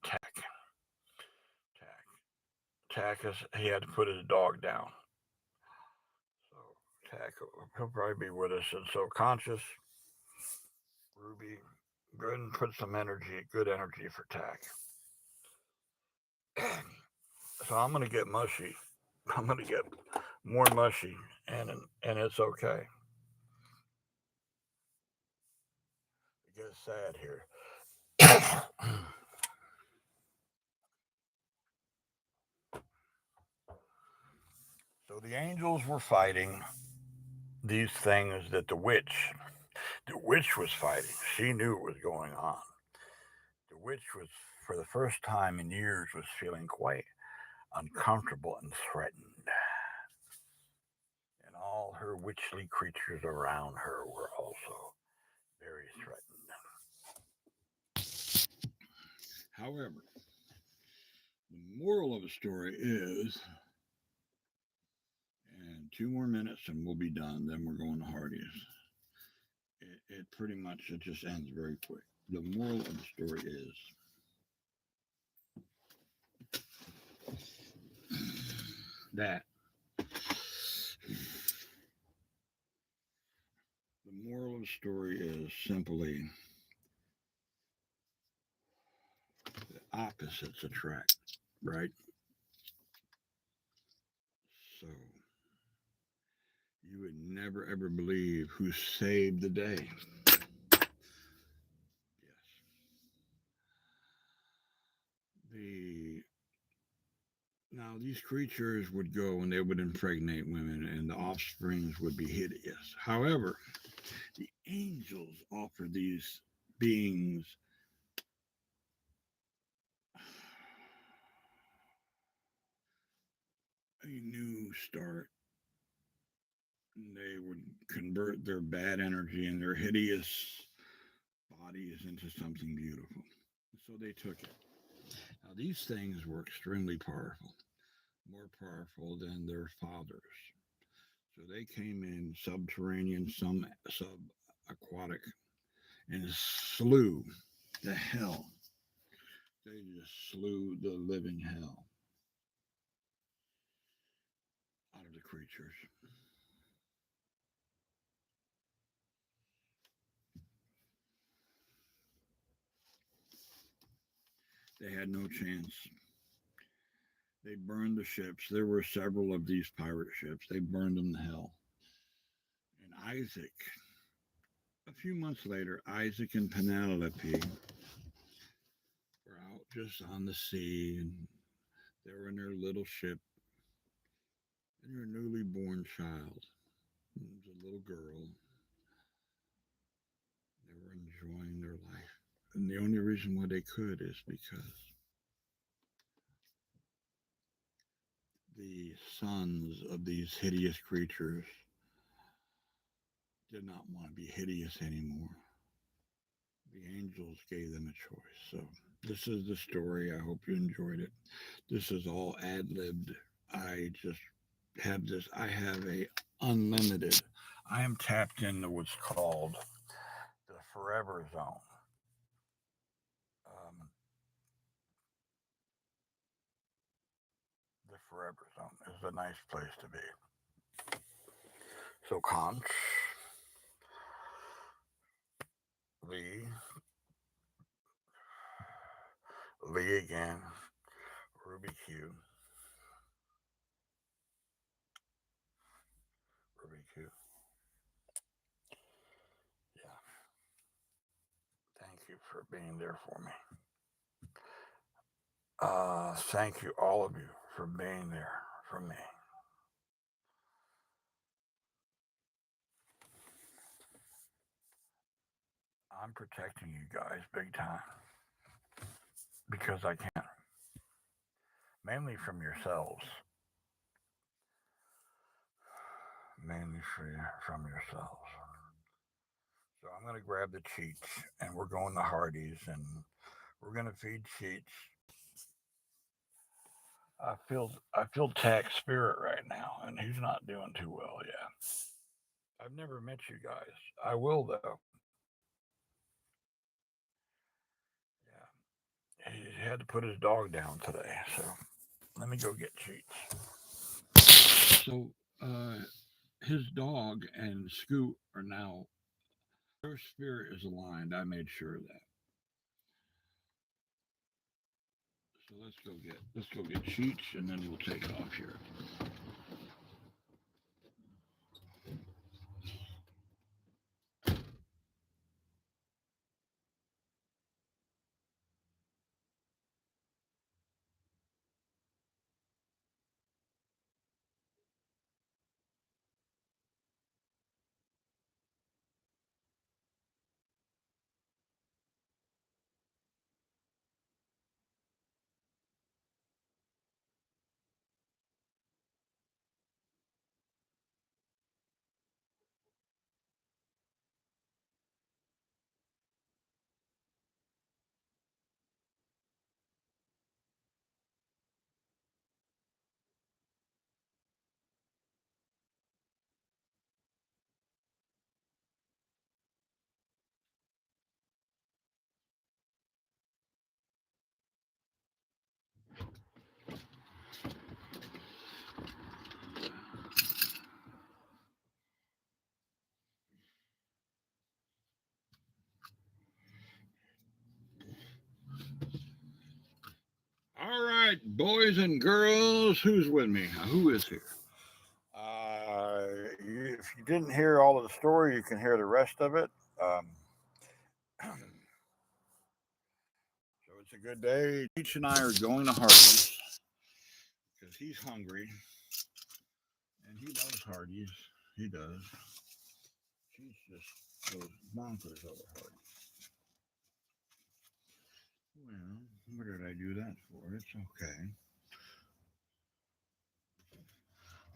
Tack. Tack is, he had to put his dog down. So Tack, he'll probably be with us. And so Conscious, Ruby, go ahead and put some good energy for Tack. So I'm gonna get mushy. I'm gonna get more mushy, and it's okay. It gets sad here. So the angels were fighting these things that the witch was fighting. She knew what was going on. The witch was, for the first time in years, was feeling quite uncomfortable and threatened. And all her witchly creatures around her were also very threatened. However, the moral of the story is, and 2 more minutes and we'll be done. Then we're going to Hardee's. It pretty much, it just ends very quick. The moral of the story is that the moral of the story is simply the opposites attract, right? So you would never ever believe who saved the day. Yes. The Now, these creatures would go and they would impregnate women, and the offsprings would be hideous. However, the angels offer these beings a new start. They would convert their bad energy and their hideous bodies into something beautiful. So they took it. Now, these things were extremely powerful, more powerful than their fathers. So they came in subterranean, some subaquatic, and slew the hell. They just slew the living hell out of the creatures. They had no chance. They burned the ships. There were several of these pirate ships. They burned them to hell. And Isaac, a few months later, Isaac and Penelope were out just on the sea, and they were in their little ship, and their newly born child. It was a little girl. They were enjoying their life. And the only reason why they could is because the sons of these hideous creatures did not want to be hideous anymore. The angels gave them a choice. So this is the story. I hope you enjoyed it. This is all ad libbed. I just have this. I have a unlimited. I am tapped into what's called the forever zone. Um, the forever zone is a nice place to be. So Conch, Lee, Lee again, Ruby Q, Ruby Q. Yeah, thank you for being there for me. Thank you, all of you, for being there for me. I'm protecting you guys big time because I can, mainly from yourselves, mainly from yourselves. So I'm going to grab the cheats, and we're going to Hardee's, and we're going to feed cheats. I feel Tax Spirit right now, and he's not doing too well yet. I've never met you guys. I will though. Yeah, he had to put his dog down today, so let me go get cheats. So, his dog and Scoot are now their spirit is aligned. I made sure of that. So let's go get cheats, and then we'll take off here. All right, boys and girls, who's with me? Who is here? If you didn't hear all of the story, you can hear the rest of it. So it's a good day. Teach and I are going to Hardee's because he's hungry and he loves Hardee's. He does. She's just goes bonkers over Hardee's. Well, what did I do that for? It's okay.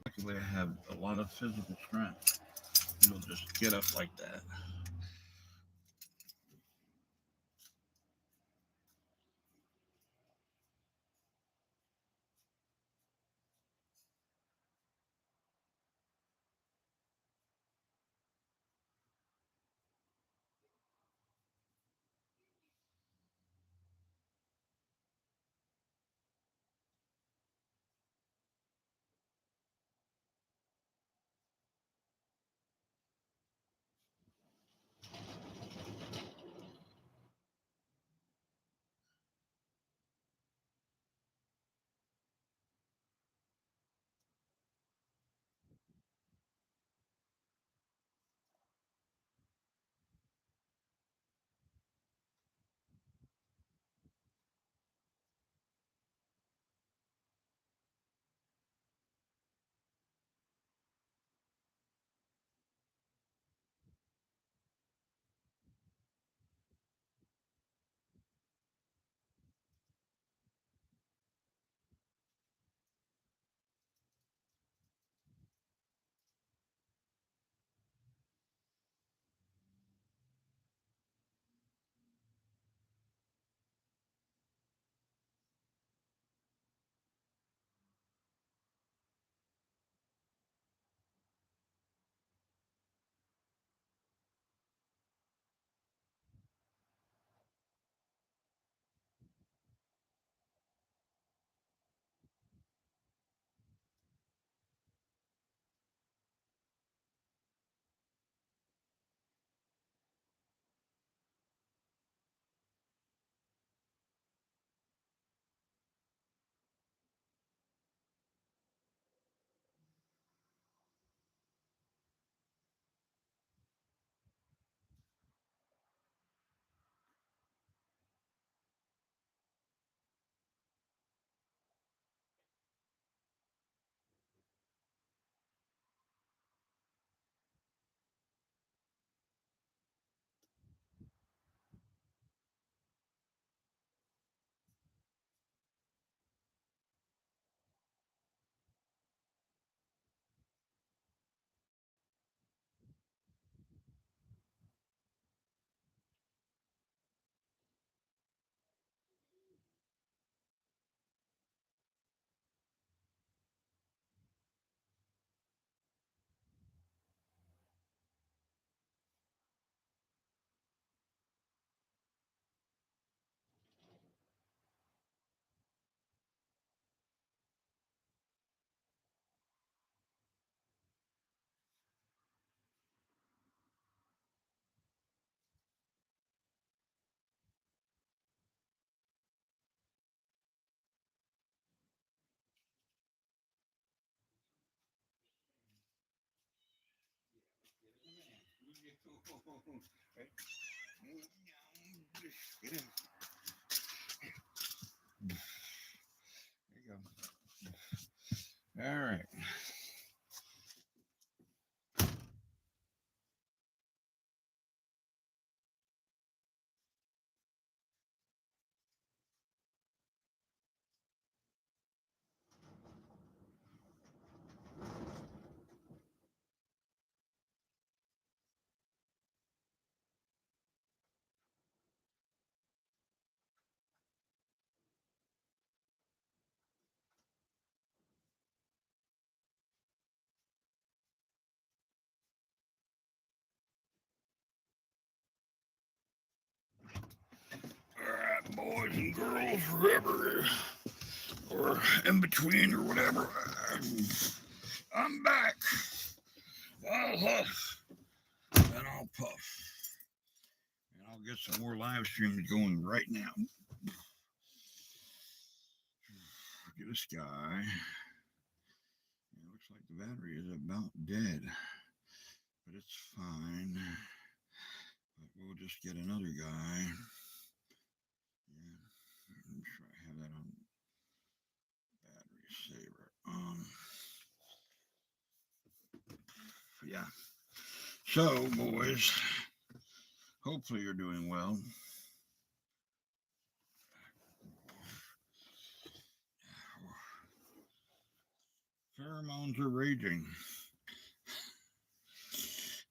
Luckily, I have a lot of physical strength. You'll just get up like that. Get in. There you go. All right. All right, boys and girls, whoever, or in between, or whatever. I'm back. I'll huff and I'll puff. And I'll get some more live streams going right now. Look at the sky. It looks like the battery is about dead, but it's fine. But we'll just get another guy. Yeah, I'm sure I have that on battery saver. Yeah. So, boys, hopefully you're doing well. Pheromones are raging.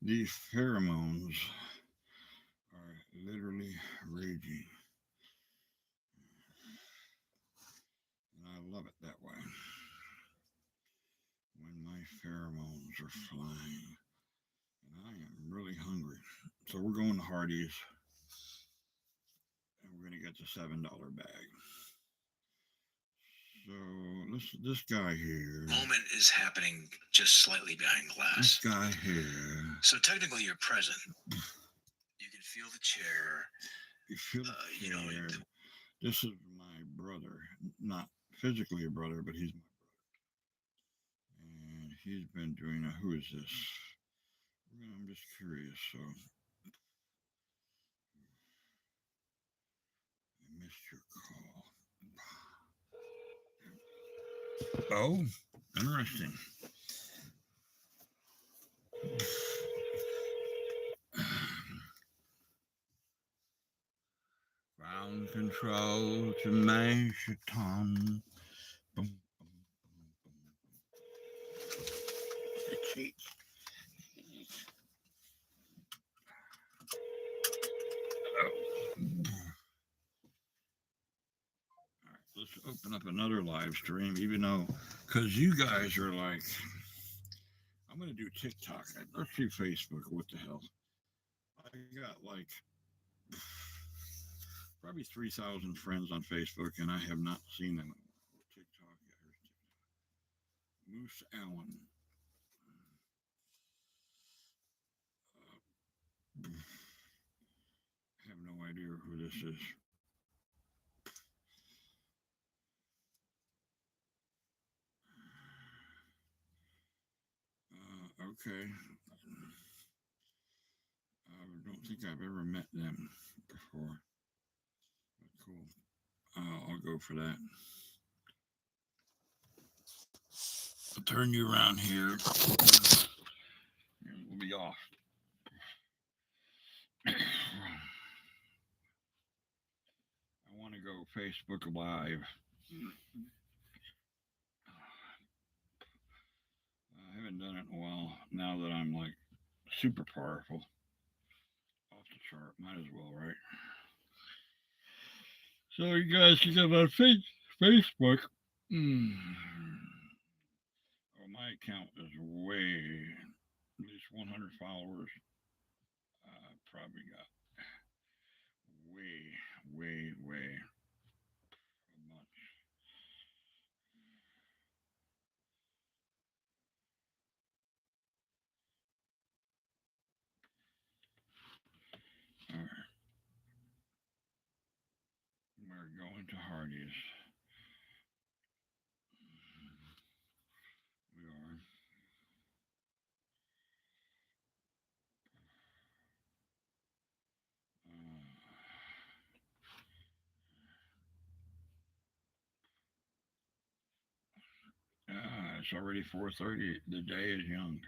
These pheromones are literally raging. And I love it that way. When my pheromones are flying. And I am really hungry. So we're going to Hardee's. And we're going to get the $7 bag. So this guy here. Moment is happening just slightly behind This glass. guy here. So technically you're present. You can feel the chair. You feel the chair. This is my brother. Not physically a brother, but he's my brother. And he's been doing a, who is this? I'm just curious. So I missed your call. Oh, interesting. Ground control to Mashatan. Boom, boom, boom, boom. The cheek. Let's open up another live stream, even though, because you guys are like, I'm going to do TikTok. Let's do Facebook. What the hell? I got like probably 3,000 friends on Facebook, and I have not seen them. TikTok. Yeah, here's TikTok. Moose Allen. I have no idea who this is. Okay. I don't think I've ever met them before. But cool. I'll go for that. I'll turn you around here. We'll be off. I want to go Facebook Live. I haven't done it in a while. Now that I'm like super powerful. Off the chart. Might as well, right? So you guys can get on Facebook. Oh, my account is way, at least 100 followers. Probably got way a bunch. All right. We're going to Hardee's. We are. It's already 4:30. The day is young.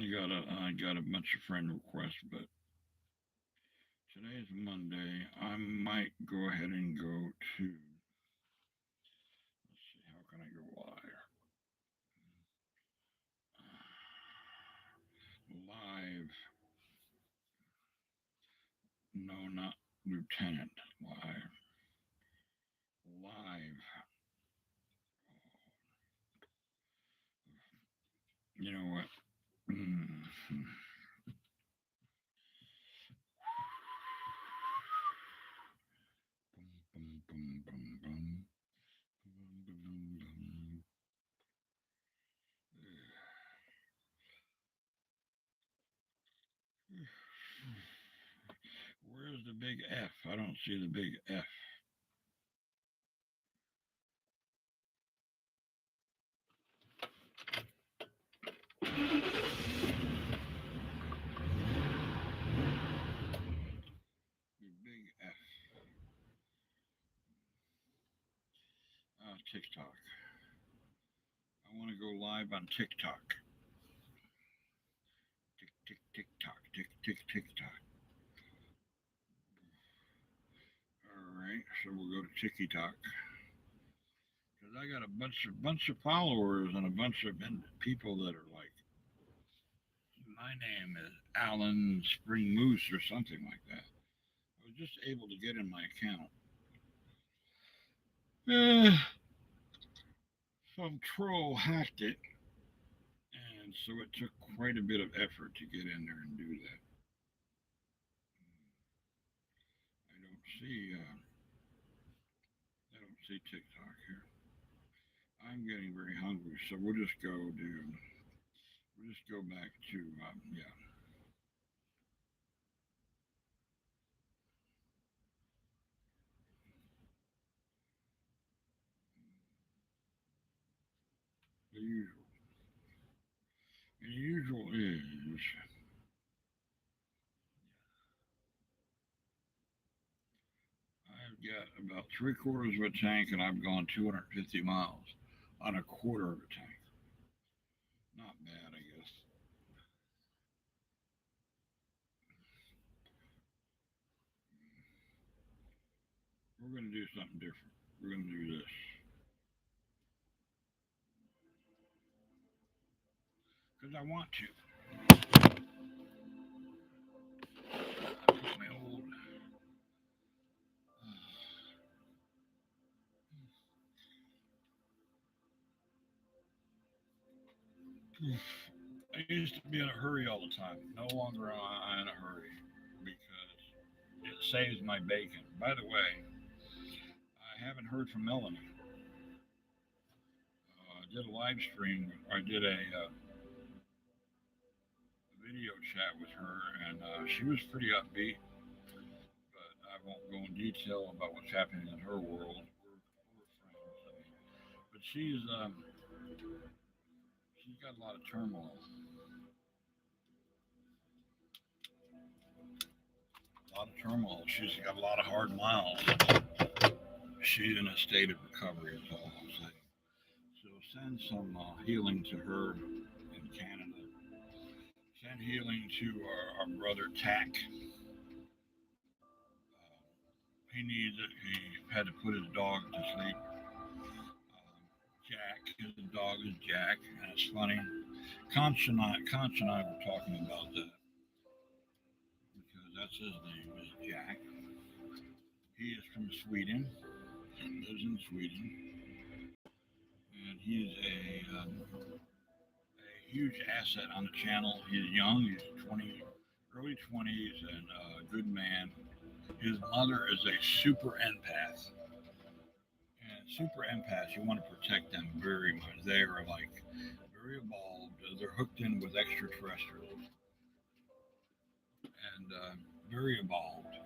I got a bunch of friend requests, but today's Monday. I might go ahead and go to. Let's see, how can I go live? Live. No, not Lieutenant. Live. Live. You know what? Where's the big F? I don't see the big F. The big F. TikTok. I want to go live on TikTok. TikTok, TikTok. All right, so we'll go to TikTok because I got a bunch of followers and a bunch of people that are like, my name is Alan Spring Moose or something like that. I was just able to get in my account. Some troll hacked it, and so it took quite a bit of effort to get in there and do that. I don't see TikTok here. I'm getting very hungry, so we'll just go back to yeah. The usual. The usual is I've got about three-quarters of a tank, and I've gone 250 miles on a quarter of a tank. Not bad, I guess. We're going to do something different. We're going to do this because I want to. I put my old I used to be in a hurry all the time. No longer am I in a hurry because it saves my bacon. By the way, I haven't heard from Melanie. I did a live stream. I did a video chat with her, and she was pretty upbeat. But I won't go in detail about what's happening in her world. We're friends, I mean. But she's got a lot of turmoil. A lot of turmoil. She's got a lot of hard miles. She's in a state of recovery, is all I'm saying. So send some healing to her in Canada. Send healing to our brother Tack. He needs it. He had to put his dog to sleep. Jack, his dog is Jack, and it's funny. Conch and I were talking about that because that's his name is Jack. He is from Sweden. He lives in Sweden, and he's a huge asset on the channel. He's young. He's early 20s, and a good man. His mother is a super empath. And super empaths, you want to protect them very much. They are like very evolved. They're hooked in with extraterrestrials and very evolved.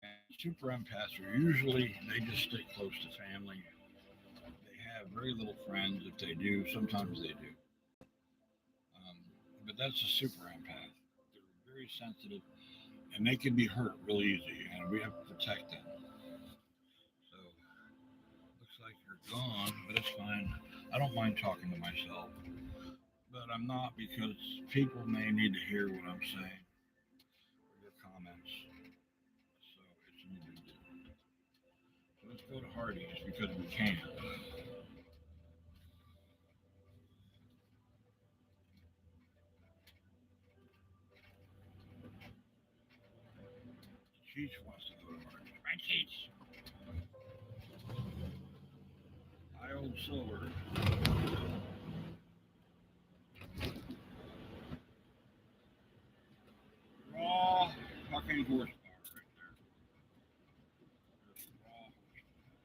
And super empaths are usually, they just stick close to family. They have very little friends. If they do, sometimes they do. Um, but that's a super empath. They're very sensitive and they can be hurt real easy, and we have to protect them. So, looks like you're gone, but it's fine. I don't mind talking to myself, but I'm not because people may need to hear what I'm saying or your comments. So, it's needed. So, let's go to Hardee's because we can. Cheech wants to go to Hardee's. Right, Cheech? Hi, old Silver. Raw fucking horsepower right there. Just raw horsepower.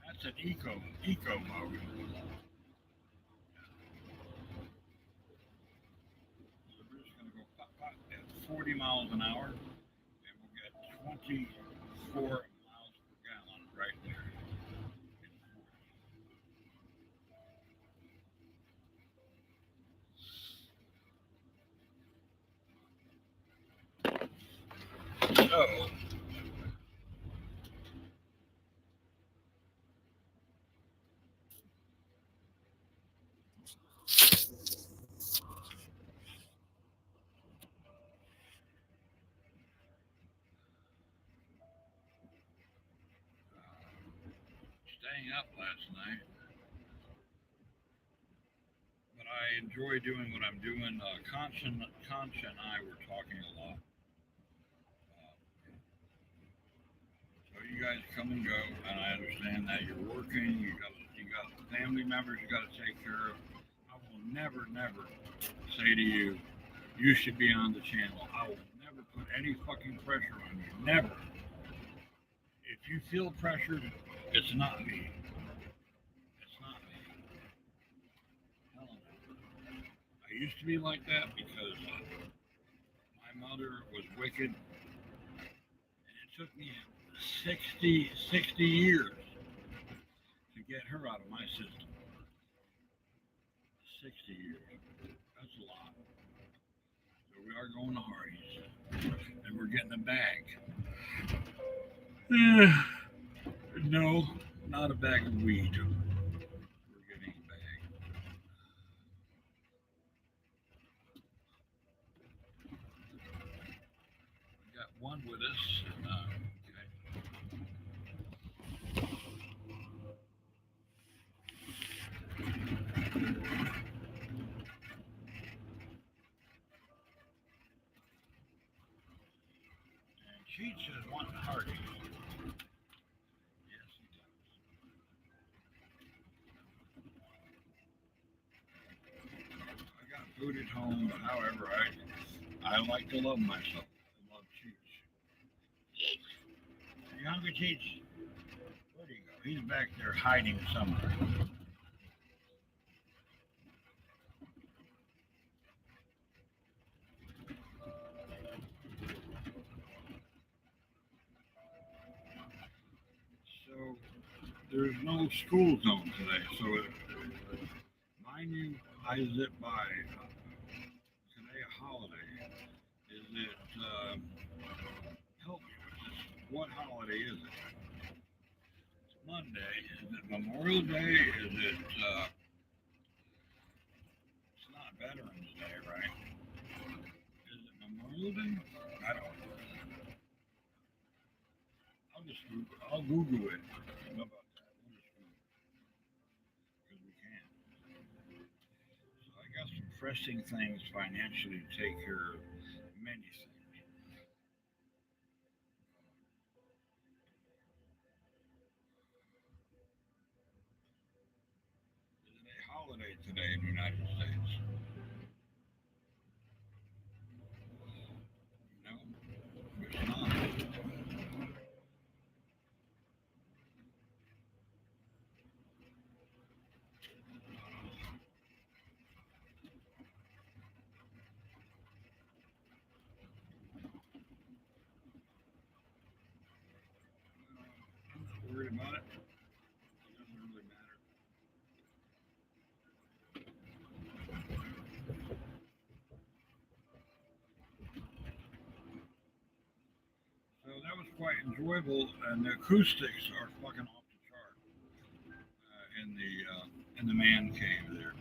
That's an eco mode. So we're just going to go pop, pop at 40 miles an hour, and we'll get 24 miles per gallon right there. So, staying up last night, but I enjoy doing what I'm doing. Concha and I were talking a lot. Uh, so you guys come and go, and I understand that you're working. You got family members you got to take care of. I will never, never say to you, you should be on the channel. I will never put any fucking pressure on you. Never. If you feel pressured, it's not me. It's not me. Hell no. I used to be like that because my mother was wicked, and it took me 60 years to get her out of my system. 60 years. That's a lot. So we are going to Hardee's, and we're getting a bag. No, not a bag of weed. We're getting a bag. We got one with us. And, and Cheech is wanting Hardee's. Yes, he does. I got food at home, but however, I like to love myself. I love Cheech. You hungry, Cheech? Where do you go? He's back there hiding somewhere. So there's no school zone today. So mind you, I zip by. Today a holiday. Is it? Help me with this. What holiday is it? It's Monday. Is it Memorial Day? Is it? It's not Veterans Day, right? Is it Memorial Day? I don't know. I'll Google it. How about that? We'll just Google it because we can. So I got some pressing things financially to take care of. Many things. Is it a holiday today in the United States? No, it's not. I'm not worried about it. It doesn't really matter. So that was quite enjoyable, and the acoustics are fucking off the chart in the man cave there.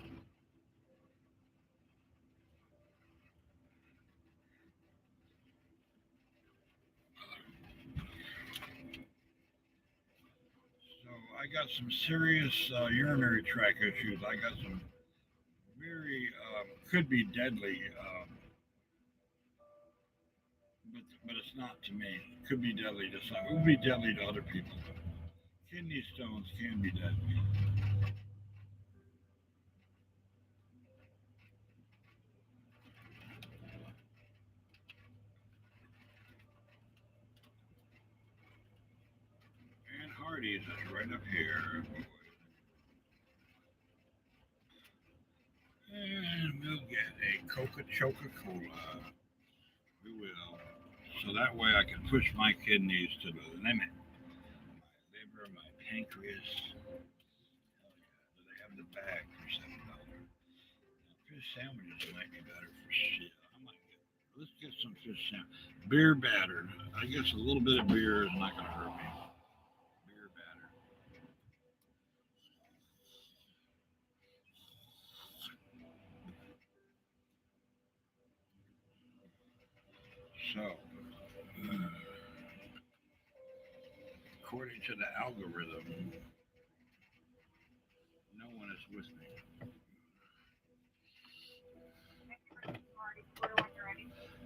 So I got some serious urinary tract issues. I got some very could be deadly, but it's not to me. Could be deadly to some. It would be deadly to other people. Kidney stones can be deadly. And Hardee's is right up here. And we'll get a Coca-Cola. We will. So that way I can push my kidneys to the limit. My liver, my pancreas. Hell yeah. Do they have the bag for $7? Fish sandwiches might be better for shit. Let's get some fish sandwiches. Beer batter. I guess a little bit of beer is not going to hurt me. Beer batter. So, according to the algorithm, with me.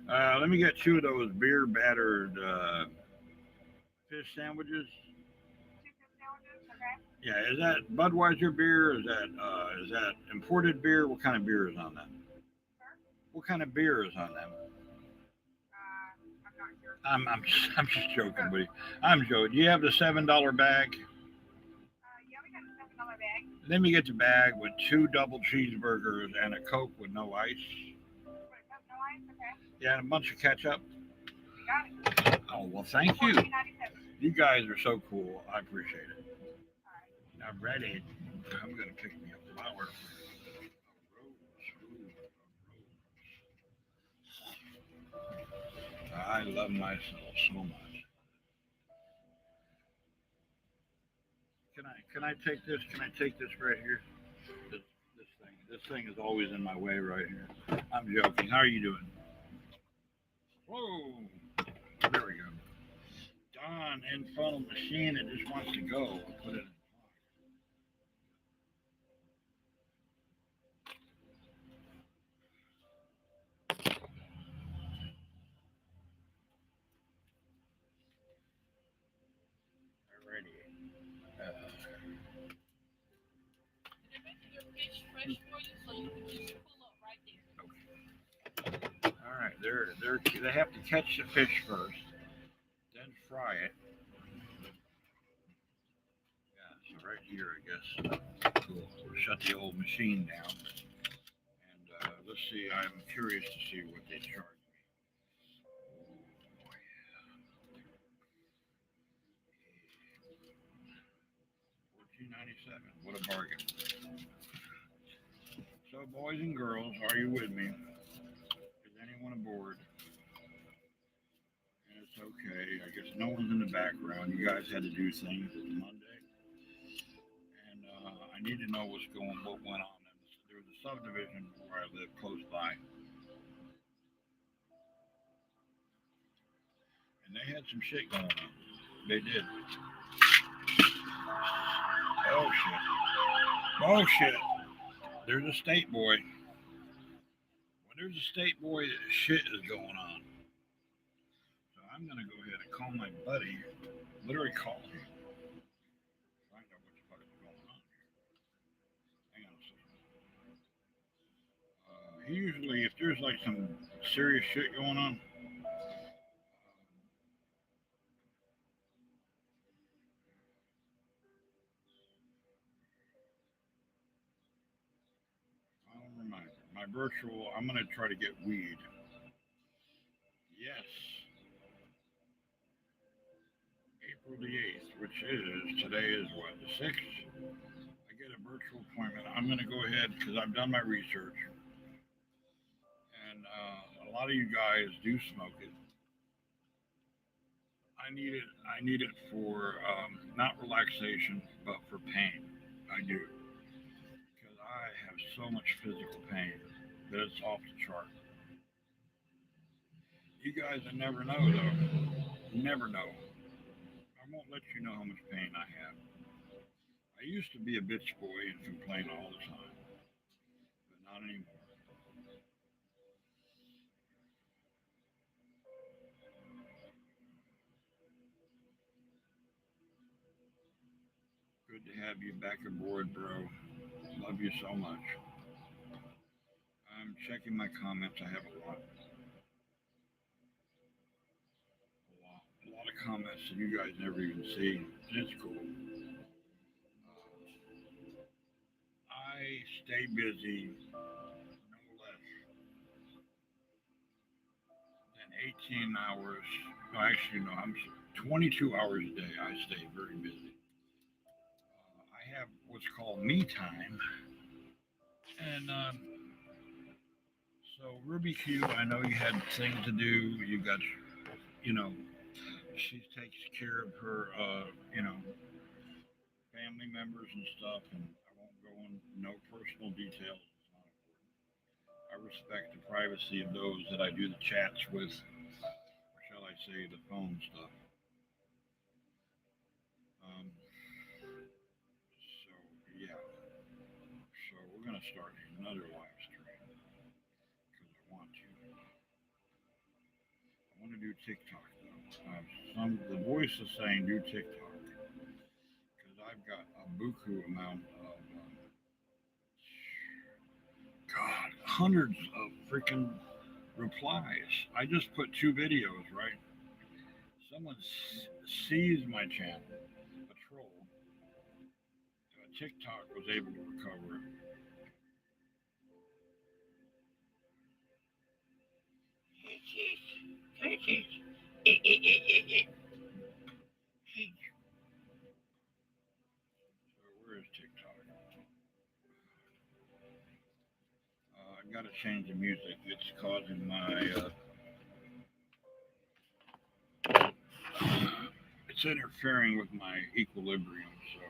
Let me get 2 of those beer battered fish sandwiches. Yeah, is that Budweiser beer? Is that imported beer? What kind of beer is on that? What kind of beer is on them? I'm just joking, buddy. I'm joking. Do you have the $7 bag? Let me get the bag with 2 double cheeseburgers and a Coke with no ice. Yeah, and a bunch of ketchup. Oh well, thank you. You guys are so cool. I appreciate it. I'm ready. I'm gonna pick me a flower. I love myself so much. Can I take this? Can I take this right here? This thing is always in my way right here. I'm joking. How are you doing? Whoa! There we go. Don in front of the machine and just wants to go. Put it. Alrighty. All right. They have to catch the fish first, then fry it. Yeah. So right here, I guess we'll shut the old machine down, and let's see. I'm curious to see what they charge me. $14.97. What a bargain! So, boys and girls, are you with me? Is anyone aboard? And it's okay. I guess no one's in the background. You guys had to do things. It's Monday, and I need to know what went on. There was a subdivision where I live close by, and they had some shit going on. They did. Oh shit! Oh shit! There's a state boy. When there's a state boy, shit is going on. So I'm gonna go ahead and call my buddy. Literally call him. Find out what the fuck is going on here. Hang on a second. He usually, if there's like some serious shit going on, I don't remember. My virtual, I'm gonna try to get weed. Yes, April the 8th, which is, today is what, the 6th? I get a virtual appointment. I'm gonna go ahead because I've done my research, and a lot of you guys do smoke it. I need it. I need it for not relaxation, but for pain. I do because I have so much physical pain that it's off the chart. You guys, I never know though. Never know. I won't let you know how much pain I have. I used to be a bitch boy and complain all the time, but not anymore. Good to have you back aboard, bro. Love you so much. I'm checking my comments. I have a lot of comments that you guys never even see. It's cool. I stay busy no less than 18 hours. No, actually, no, I'm 22 hours a day. I stay very busy. I have what's called me time. And so, Ruby Q, I know you had things to do. You got, you know, she takes care of her, family members and stuff. And I won't go in no personal details. It's not important. I respect the privacy of those that I do the chats with, or shall I say, the phone stuff. Um, so yeah. start another live stream because I want to. I want to do TikTok though. The voice is saying do TikTok because I've got a buku amount of God, hundreds of freaking replies. I just put 2 videos, right? Someone seized my channel, a troll. TikTok was able to recover it. So where is TikTok? I gotta change the music. It's causing my it's interfering with my equilibrium, so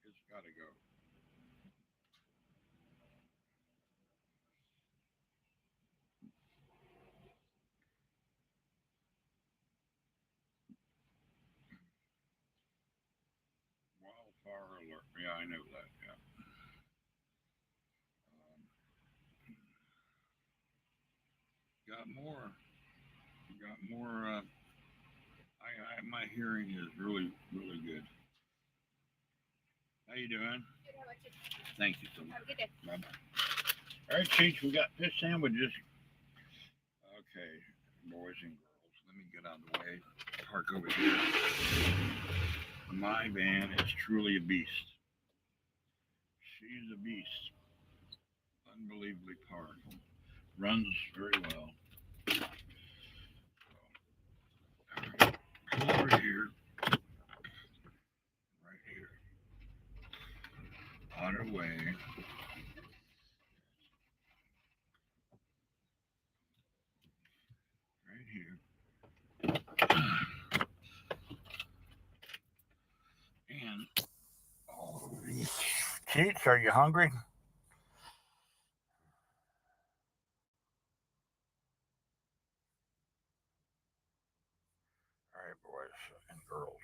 it's gotta go. Wildfire alert. Yeah, I know that. Yeah. Um, got more. Got more. My hearing is really, really good. How you doing? Good. How about you? Thank you so much. Have a good day. Bye bye. All right, Cheech, we got fish sandwiches. Okay, boys and girls, let me get out of the way. Park over here. My van is truly a beast. She's a beast. Unbelievably powerful. Runs very well. All right, pull over here. Right here. On our way. Right here. And oh, Cheech, are you hungry? All right, boys and girls,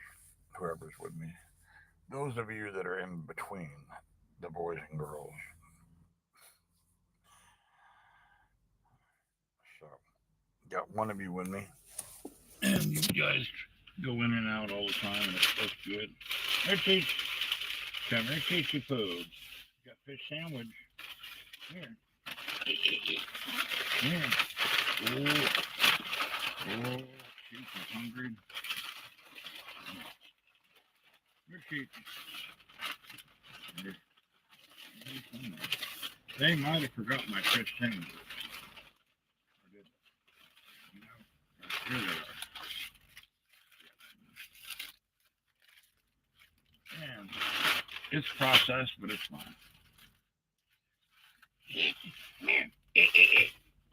whoever's with me. Those of you that are in between the boys and girls. So, got one of you with me. And you guys go in and out all the time, and it's good. Here, Cheech. Come here, Cheechy food. Got fish sandwich. Here. Here. Oh, Cheech is hungry. Here, Cheech. They might have forgotten my fish sandwich. Or did they? No. Here they are. And it's processed, but it's fine. Come here.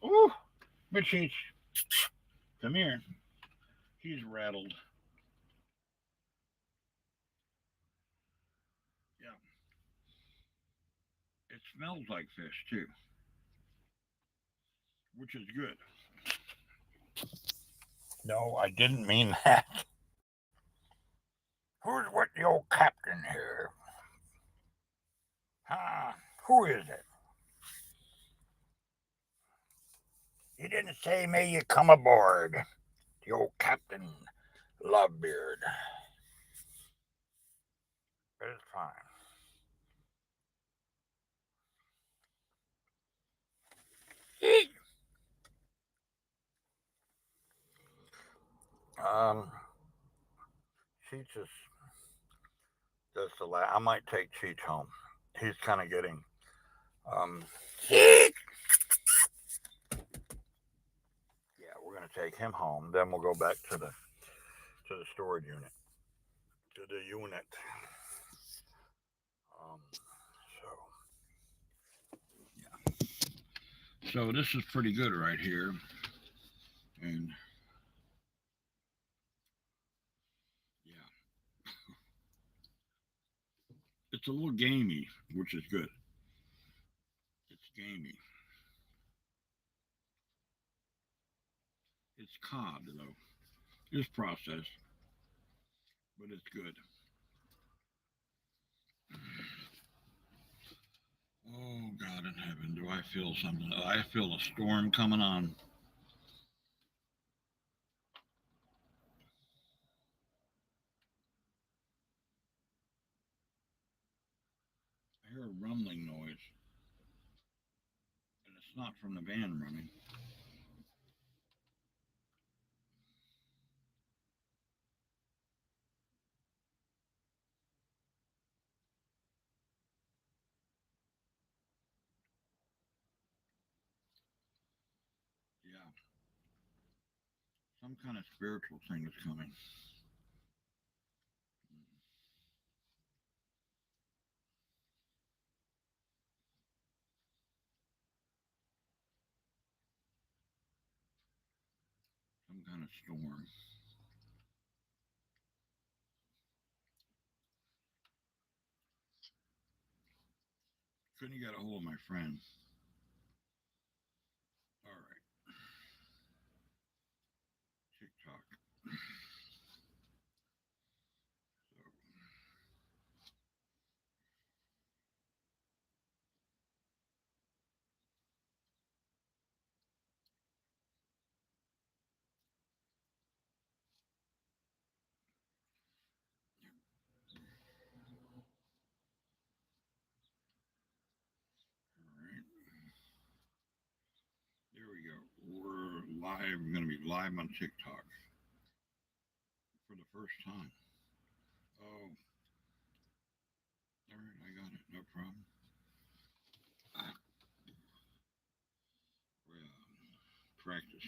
Ooh, but Cheech, come here. He's rattled. Yeah. It smells like fish too, which is good. No, I didn't mean that. Who's with the old captain here? Huh? Who is it? You didn't say may you come aboard. The old Captain Lovebeard. It's fine. Cheech is just a I might take Cheech home. He's kind of getting yeah, we're gonna take him home. Then we'll go back to the storage unit. To the unit. So this is pretty good right here. And yeah. It's a little gamey, which is good. It's gamey. It's cod, though. It's processed, but it's good. Oh, God in heaven, do I feel something? I feel a storm coming on. I hear a rumbling noise, and it's not from the van running. Yeah, some kind of spiritual thing is coming. Some kind of storm. Couldn't get a hold of my friend. All right, TikTok. So, all right, there we go. We're live. We're going to be live on TikTok for the first time. Oh, all right, I got it. No problem. Ah, well, practice.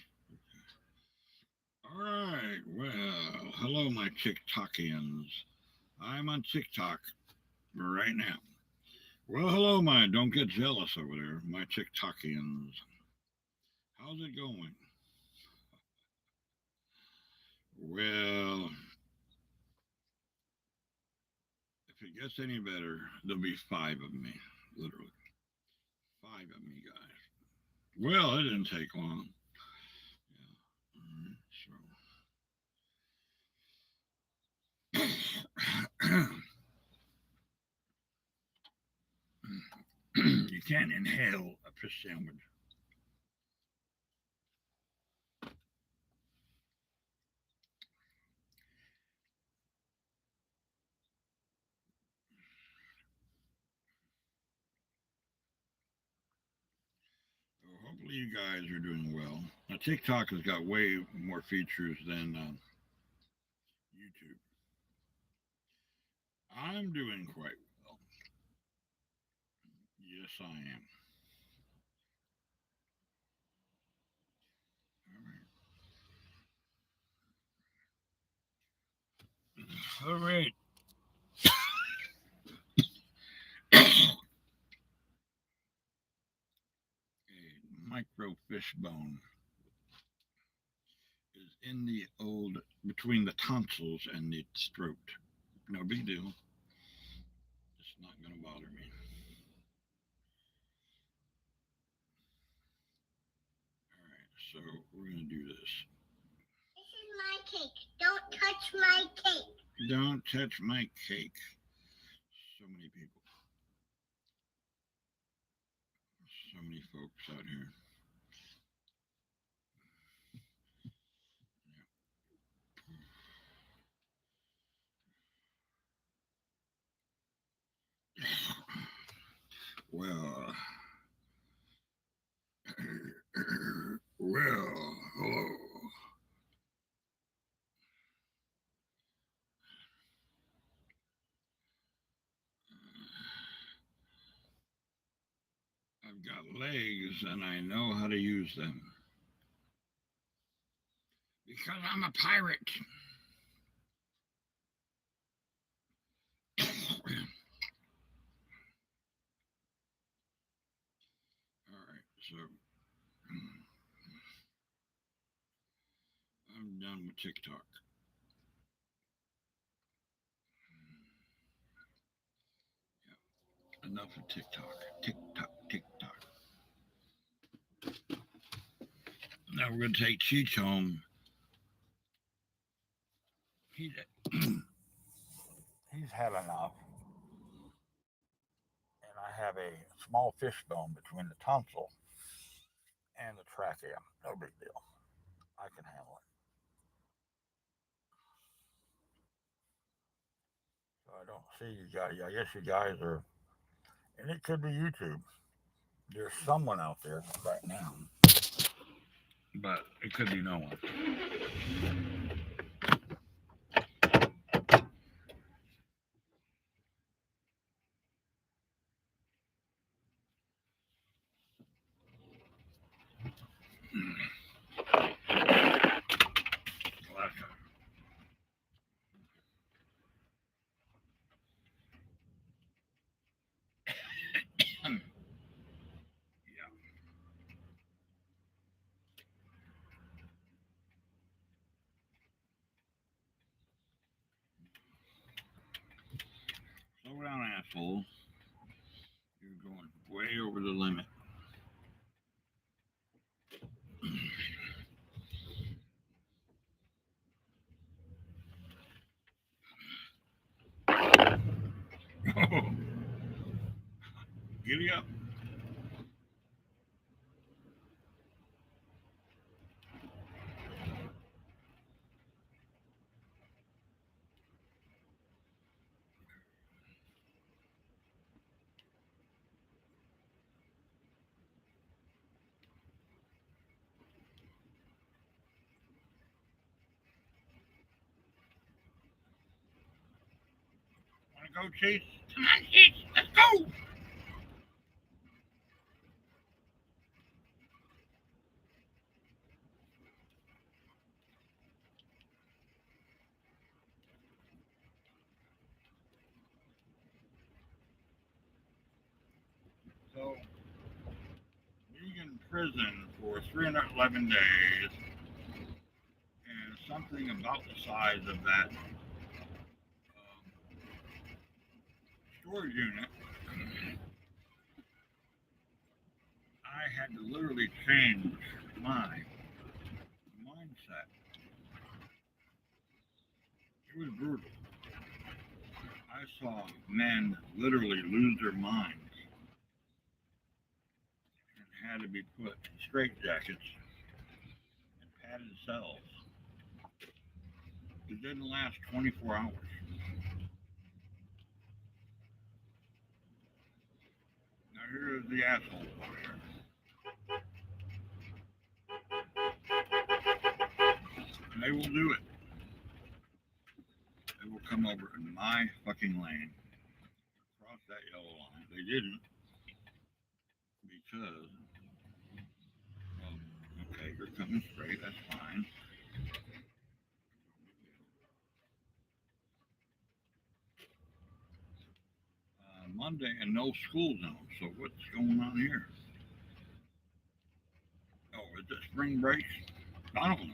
All right. Well, hello, my TikTokians. I'm on TikTok right now. Well, hello, my don't get jealous over there, my TikTokians. How's it going? Well, if it gets any better, there'll be five of me, literally. Five of me, guys. Well, it didn't take long. Yeah. So, you can't inhale a fish sandwich. So hopefully, you guys are doing well. Now, TikTok has got way more features than YouTube. I'm doing quite well. Yes, I am. All right. All right. A micro fish bone is in the old between the tonsils and the throat. No big deal. It's not going to bother me. All right. So we're going to do this. This is my cake. Don't touch my cake. Don't touch my cake. So many people. So many folks out here. Well, well, hello. I've got legs and I know how to use them. Because I'm a pirate. All right, so I'm done with TikTok. Yeah, enough of TikTok. TikTok, TikTok. Now we're going to take Cheech home. He's, he's had enough. And I have a small fishbone between the tonsil and the trachea. No big deal. I can handle it. So I don't see you guys. I guess you guys are, and it could be YouTube. There's someone out there right now, but it could be no one. Alaska. Yeah. Slow down, asshole. You're going way over the limit. Giddy up. Wanna go, Chase? Come on, Chase. Let's go. So, being in prison for 311 days and something about the size of that storage unit, I had to literally change my mindset. It was brutal. I saw men literally lose their minds and had to be put in straitjackets and padded cells. It didn't last 24 hours. Now here's the asshole over here. And they will do it. They will come over in my fucking lane, cross that yellow line. They didn't because, well, okay, you're coming straight. That's fine. Monday and no school zone. So what's going on here? Oh, is it spring break? I don't know.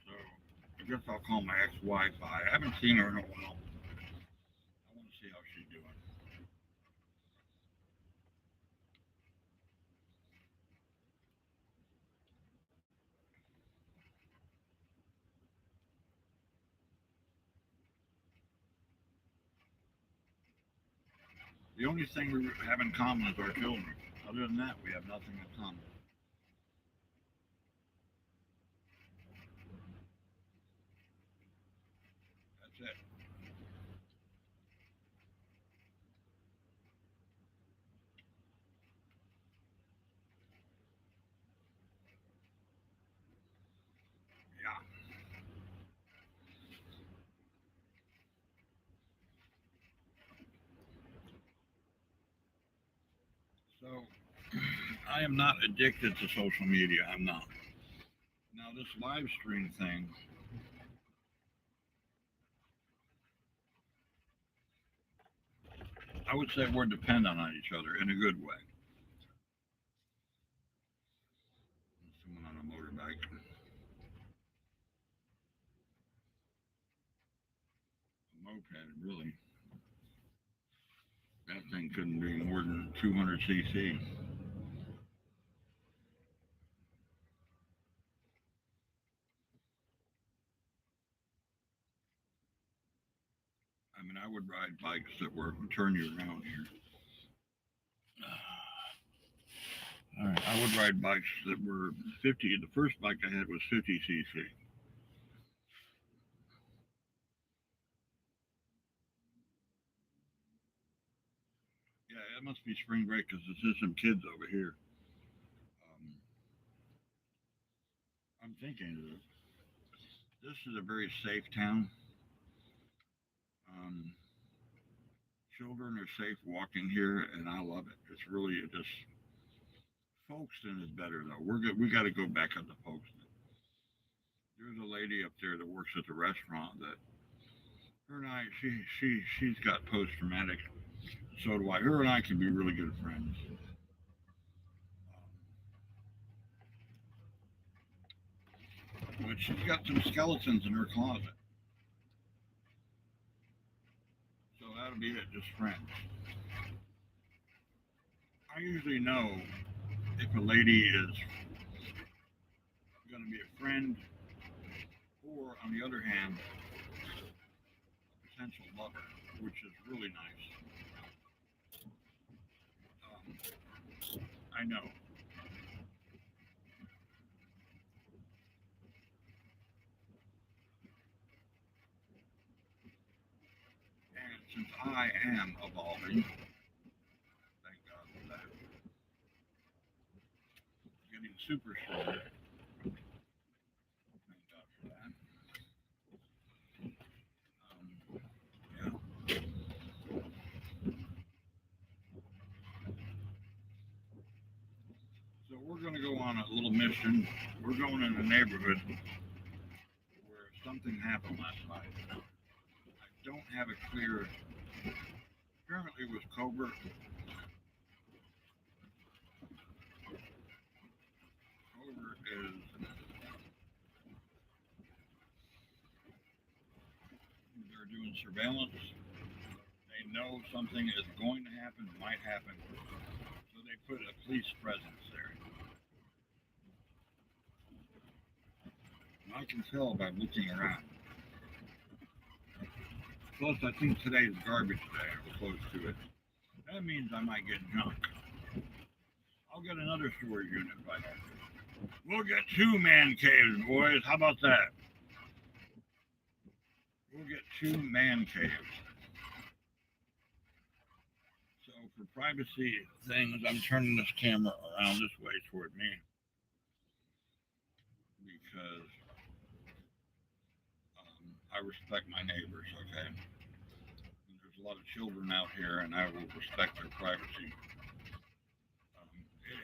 So I guess I'll call my ex-wife. I haven't seen her in a while. I want to see how she's doing. The only thing we have in common is our children. Other than that, we have nothing in common. That's it. Yeah. So I am not addicted to social media. I'm not. Now this live stream thing, I would say we're dependent on each other in a good way. Someone on a motorbike. A moped, really. That thing couldn't be more than 200 cc. I mean, I would ride bikes that were turn you around here. All right, I would ride bikes that were 50. The first bike I had was 50 cc. Yeah, it must be spring break because there's some kids over here. Um, I'm thinking this is a very safe town. Um, Children are safe walking here, and I love it. It's really just Folkestone is better though. We're good. We got to go back up to Folkestone. There's a lady up there that works at the restaurant that her and I she's got post traumatic. So do I. Her and I can be really good friends. But she's got some skeletons in her closet. So that'll be it, just friends. I usually know if a lady is going to be a friend or, on the other hand, a potential lover, which is really nice. I know. And since I am evolving, thank God for that, getting super strong, thank God for that. Yeah. So we're going to go on a little mission. We're going in a neighborhood where something happened last night. I don't have a clear. Apparently, it was Cobra. Cobra is. They're doing surveillance. They know something is going to happen, might happen. So they put a police presence there. And I can tell by looking around. Plus, I think today's garbage day, or close to it. That means I might get junk. I'll get another storage unit by then. We'll get 2 man caves, boys. How about that? We'll get 2 man caves. So for privacy things, I'm turning this camera around this way toward me because I respect my neighbors, okay? And there's a lot of children out here, and I will respect their privacy.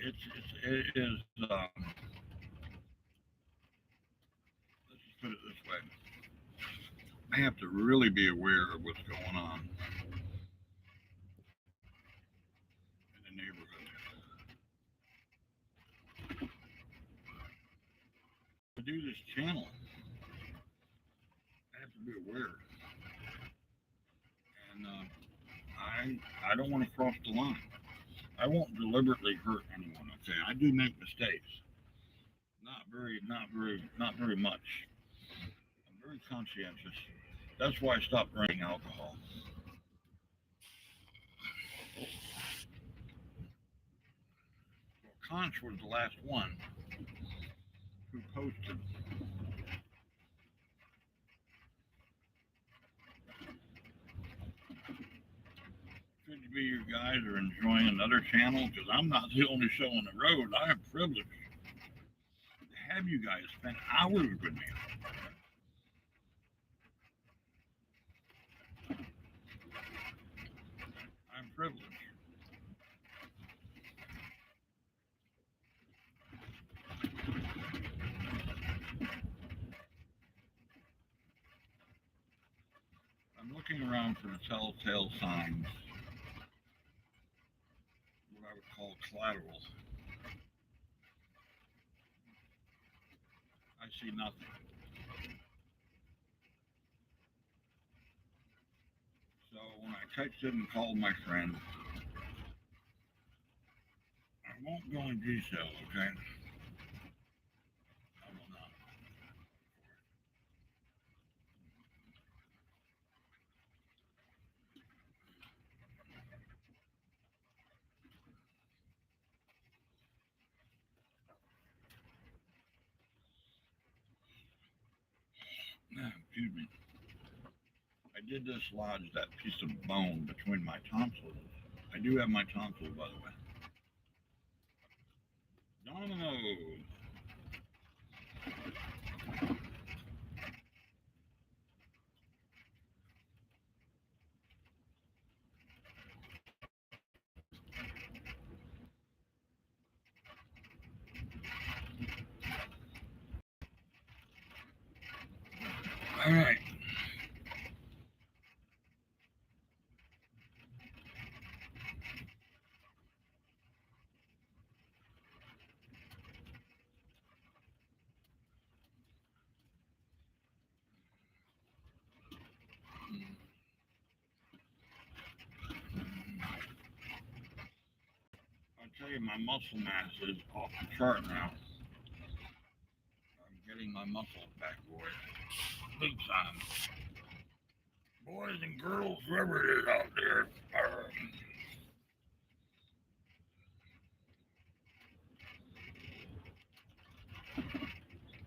It is. Let's just put it this way: I have to really be aware of what's going on in the neighborhood. To do this channel, I have to be aware, and I don't want to cross the line. I won't deliberately hurt anyone. Okay, I do make mistakes. Not very much. I'm very conscientious. That's why I stopped drinking alcohol. Well, Conch was the last one who posted. Could be you guys are enjoying another channel because I'm not the only show on the road. I am privileged to have you guys spend hours with me. I'm privileged. I'm looking around for the telltale signs, what I would call collateral. I see nothing. So when I texted and called my friend. I won't go in detail, okay? I will not. Excuse me. I did dislodge that piece of bone between my tonsils. I do have my tonsils, by the way. Dominoes. All right. I'll tell you, my muscle mass is off the chart now. I'm getting my muscles back, boys. Big time. Boys and girls, whoever it is out there.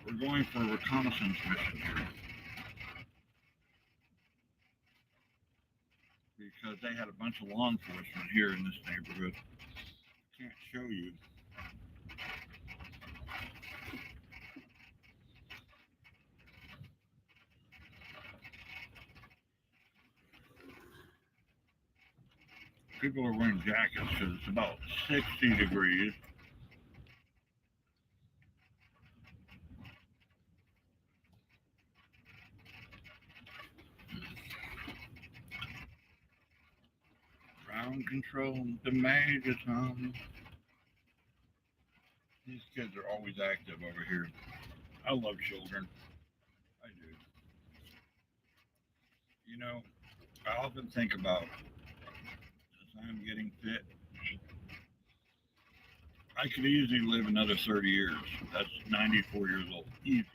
We're going for a reconnaissance mission here. Because they had a bunch of law enforcement here in this neighborhood. Can't show you. People are wearing jackets because it's about 60 degrees. Ground control, the major Tom. These kids are always active over here. I love children. I do. You know, I often think about as I'm getting fit, I could easily live another 30 years. That's 94 years old. Easy.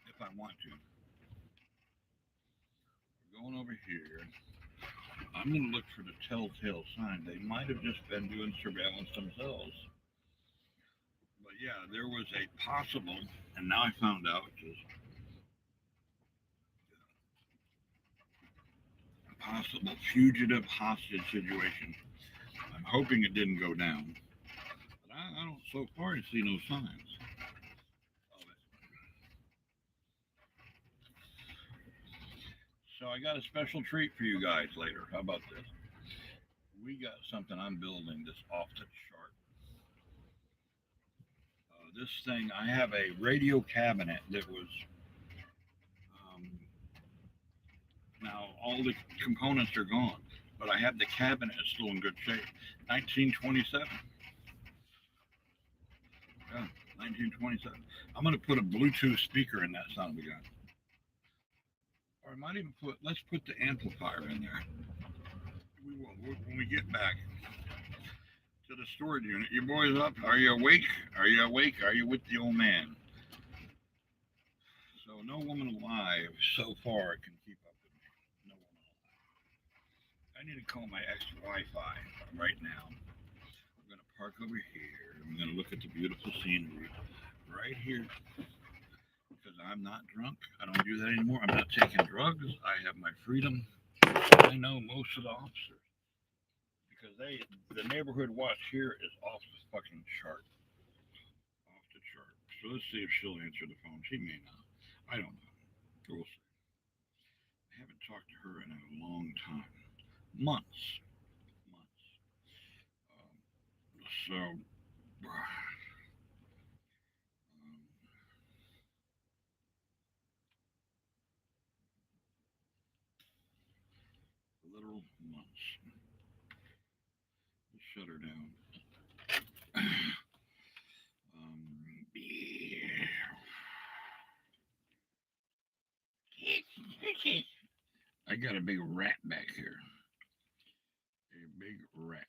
If I want to. We're going over here. I'm going to look for the telltale sign. They might have just been doing surveillance themselves. But yeah, there was a possible, and now I found out, just a possible fugitive hostage situation. I'm hoping it didn't go down. But I don't, so far, I see no signs of it. So I got a special treat for you guys later. How about this? We got something I'm building that's off the chart. This thing, I have a radio cabinet that was, now all the components are gone, but I have the cabinet is still in good shape. 1927. Yeah, 1927. I'm going to put a Bluetooth speaker in that son of a gun. Or I might even let's put the amplifier in there. We will, when we get back to the storage unit. You boys up? Are you awake? Are you awake? Are you with the old man? So no woman alive so far can keep up with me. No woman alive. I need to call my extra Wi-Fi right now. I'm going to park over here. I'm going to look at the beautiful scenery right here. Because I'm not drunk. I don't do that anymore. I'm not taking drugs. I have my freedom. I know most of the officers. Because the neighborhood watch here is off the fucking chart. Off the chart. So let's see if she'll answer the phone. She may not. I don't know. We'll see. I haven't talked to her in a long time. Months. So, literal months. Let's shut her down. I got a big rat back here. Big wreck.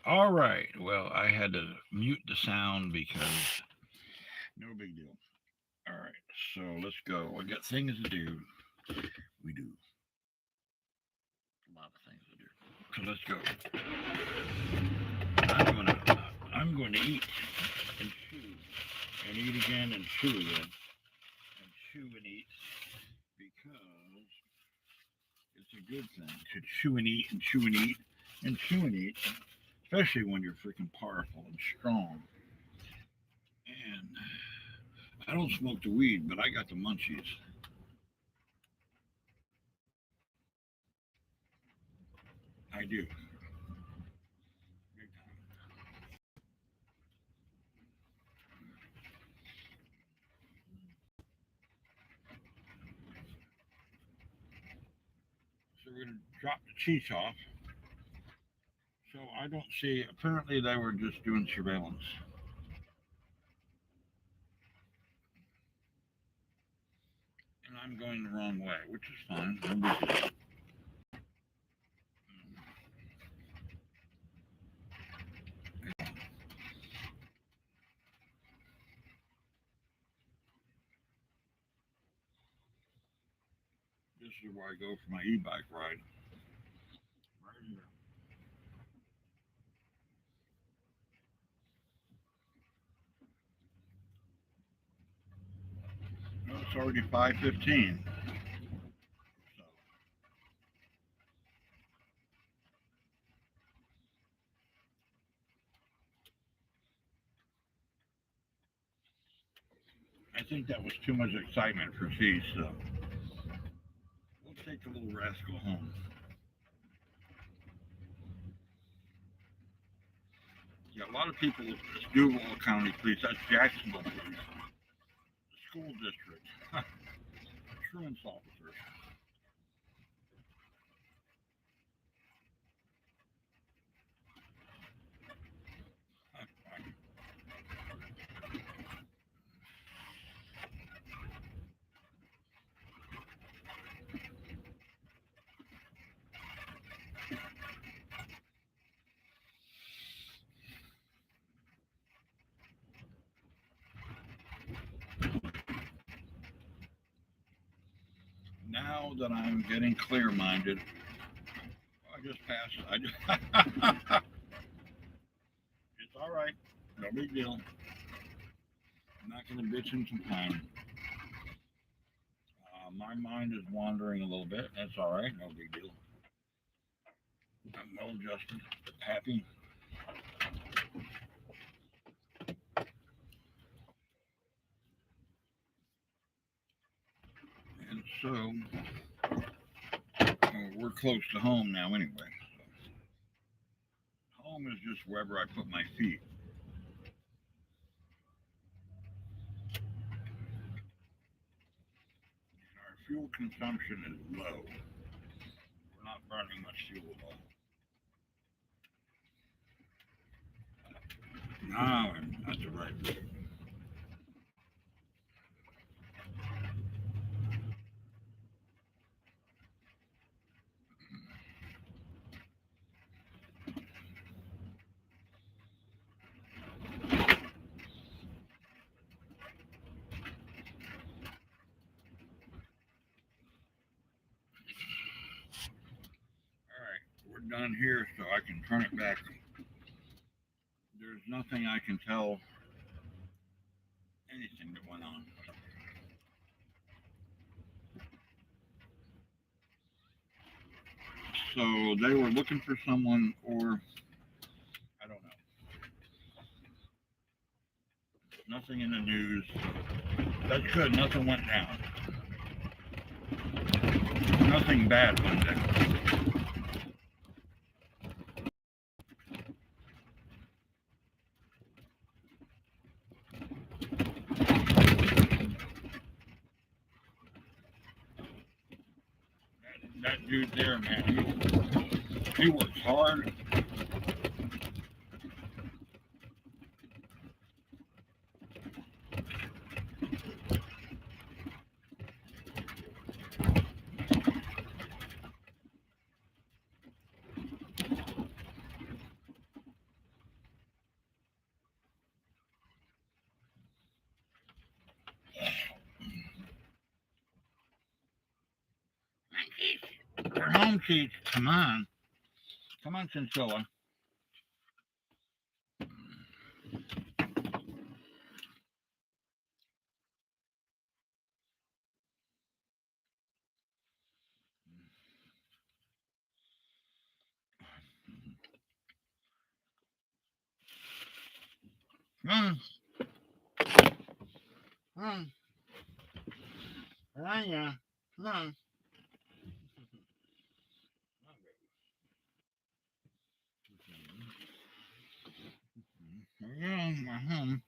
All right. Well, I had to mute the sound because no big deal. All right. So let's go. We got things to do. We do a lot of things to do. So let's go. I'm going to eat and chew and eat again and chew again and chew and eat because it's a good thing to chew and eat and chew and eat and chew and eat, especially when you're freaking powerful and strong. And I don't smoke the weed, but I got the munchies. I do. Big time. So we're going to drop the cheese off. So I don't see, apparently they were just doing surveillance. And I'm going the wrong way, which is fine. This is where I go for my e-bike ride. Right here. No, it's already 5:15. So I think that was too much excitement for fees, so we'll take the little rascal home. Yeah, a lot of people, it's Duval County Police, that's Jacksonville Police, the school district, truant officers. Now that I'm getting clear-minded, I just passed. It's all right. No big deal. I'm not going to bitch and complain. My mind is wandering a little bit. That's all right. No big deal. I'm well adjusted. Happy. And so, we're close to home now anyway. Home is just wherever I put my feet. Our fuel consumption is low. We're not burning much fuel at all. Now I'm at the right road. Alright, we're done here, so I can turn it back. There's nothing I can tell anything that went on. So they were looking for someone, or I don't know. Nothing in the news. That's good. Nothing went down. Nothing bad went down. That dude there, man, he works hard. We're home, Keith. Come on. Come on, Chinchilla. Come on. Come on. Yeah. Come on. Yeah, my home.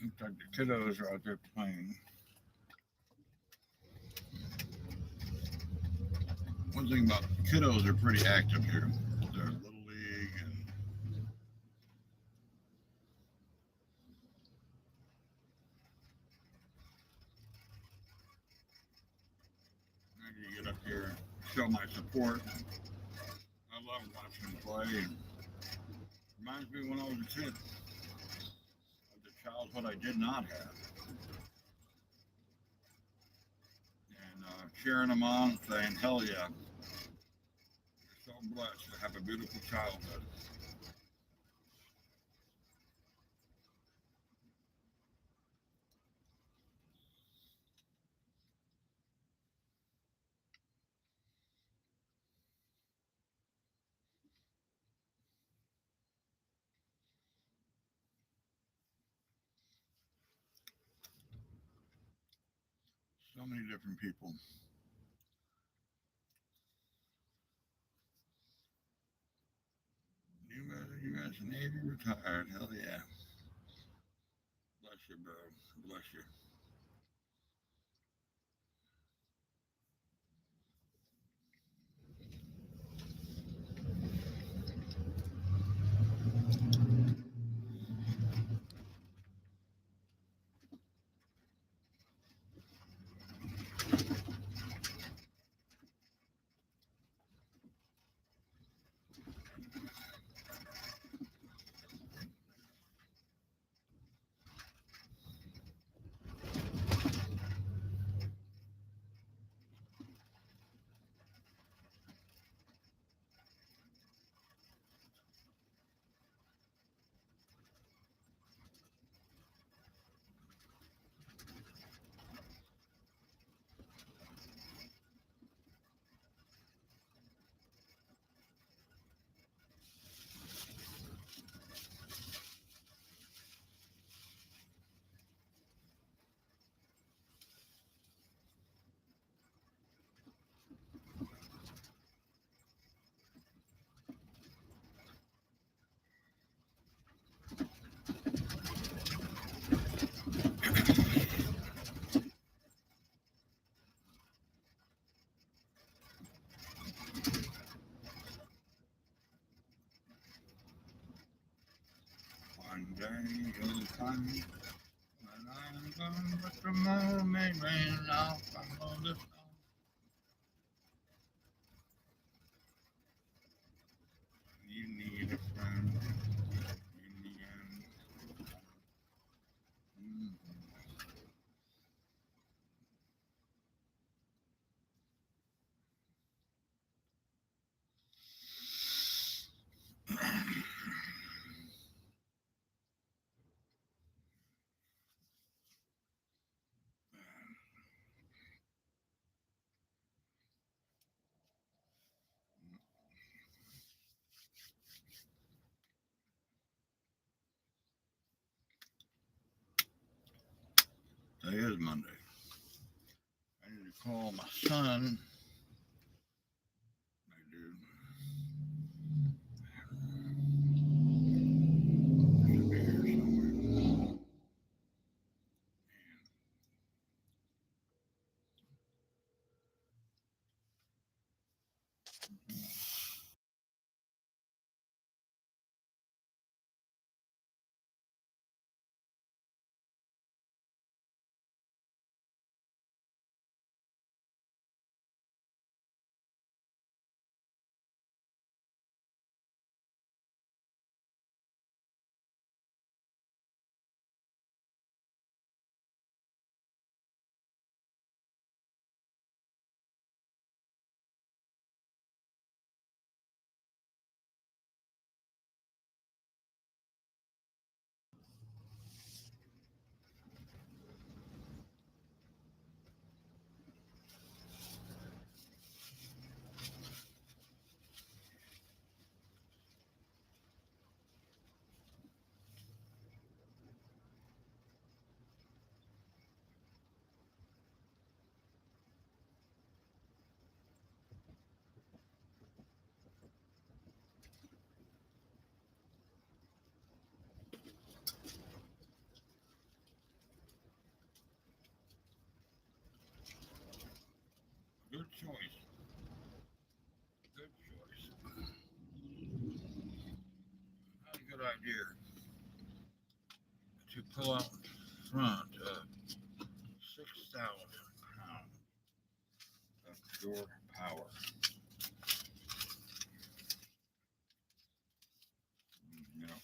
Looks like the kiddos are out there playing. One thing about kiddos, they're pretty active here. They're little league and I need to get up here and show my support. I love watching them play. And reminds me when I was a kid of the childhood I did not have. And cheering them on, saying, hell yeah, you're so blessed to have a beautiful childhood. So many different people. U.S. Navy retired. Hell yeah. Bless you, bro. Bless you. One day you'll come when I'm gone, but the moon may rain off. I'm on this. You need a friend in the end. Mm. Today is Monday. I need to call my son. I do. Should be here somewhere. idea to pull out front of 6,000 pounds of pure power. You know,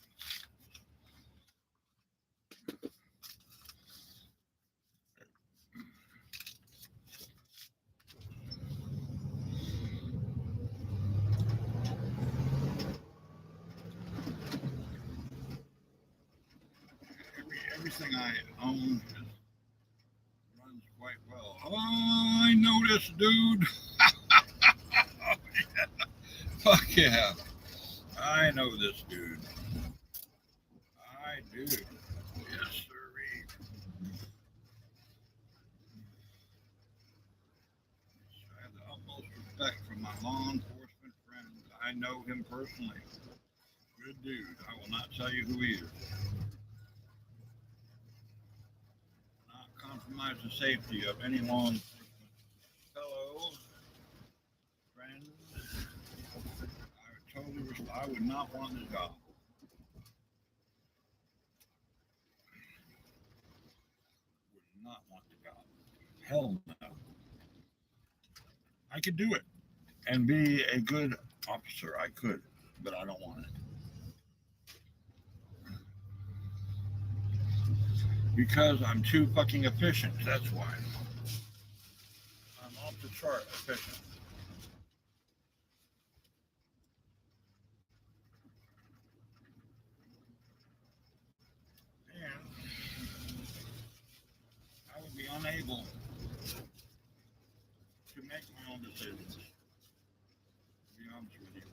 everything I own runs quite well. Oh, I know this dude. Fuck yeah. I know this dude. I do. Yes, sirree. I have the utmost respect for my law enforcement friends. I know him personally. Good dude. I will not tell you who he is. Not compromise the safety of any law enforcement fellow friend. I would not want the job. Would not want the job. Hell no. I could do it and be a good officer. I could, but I don't want it. Because I'm too fucking efficient. That's why. I'm off the chart efficient. And I would be unable to make my own decisions. To be honest with you.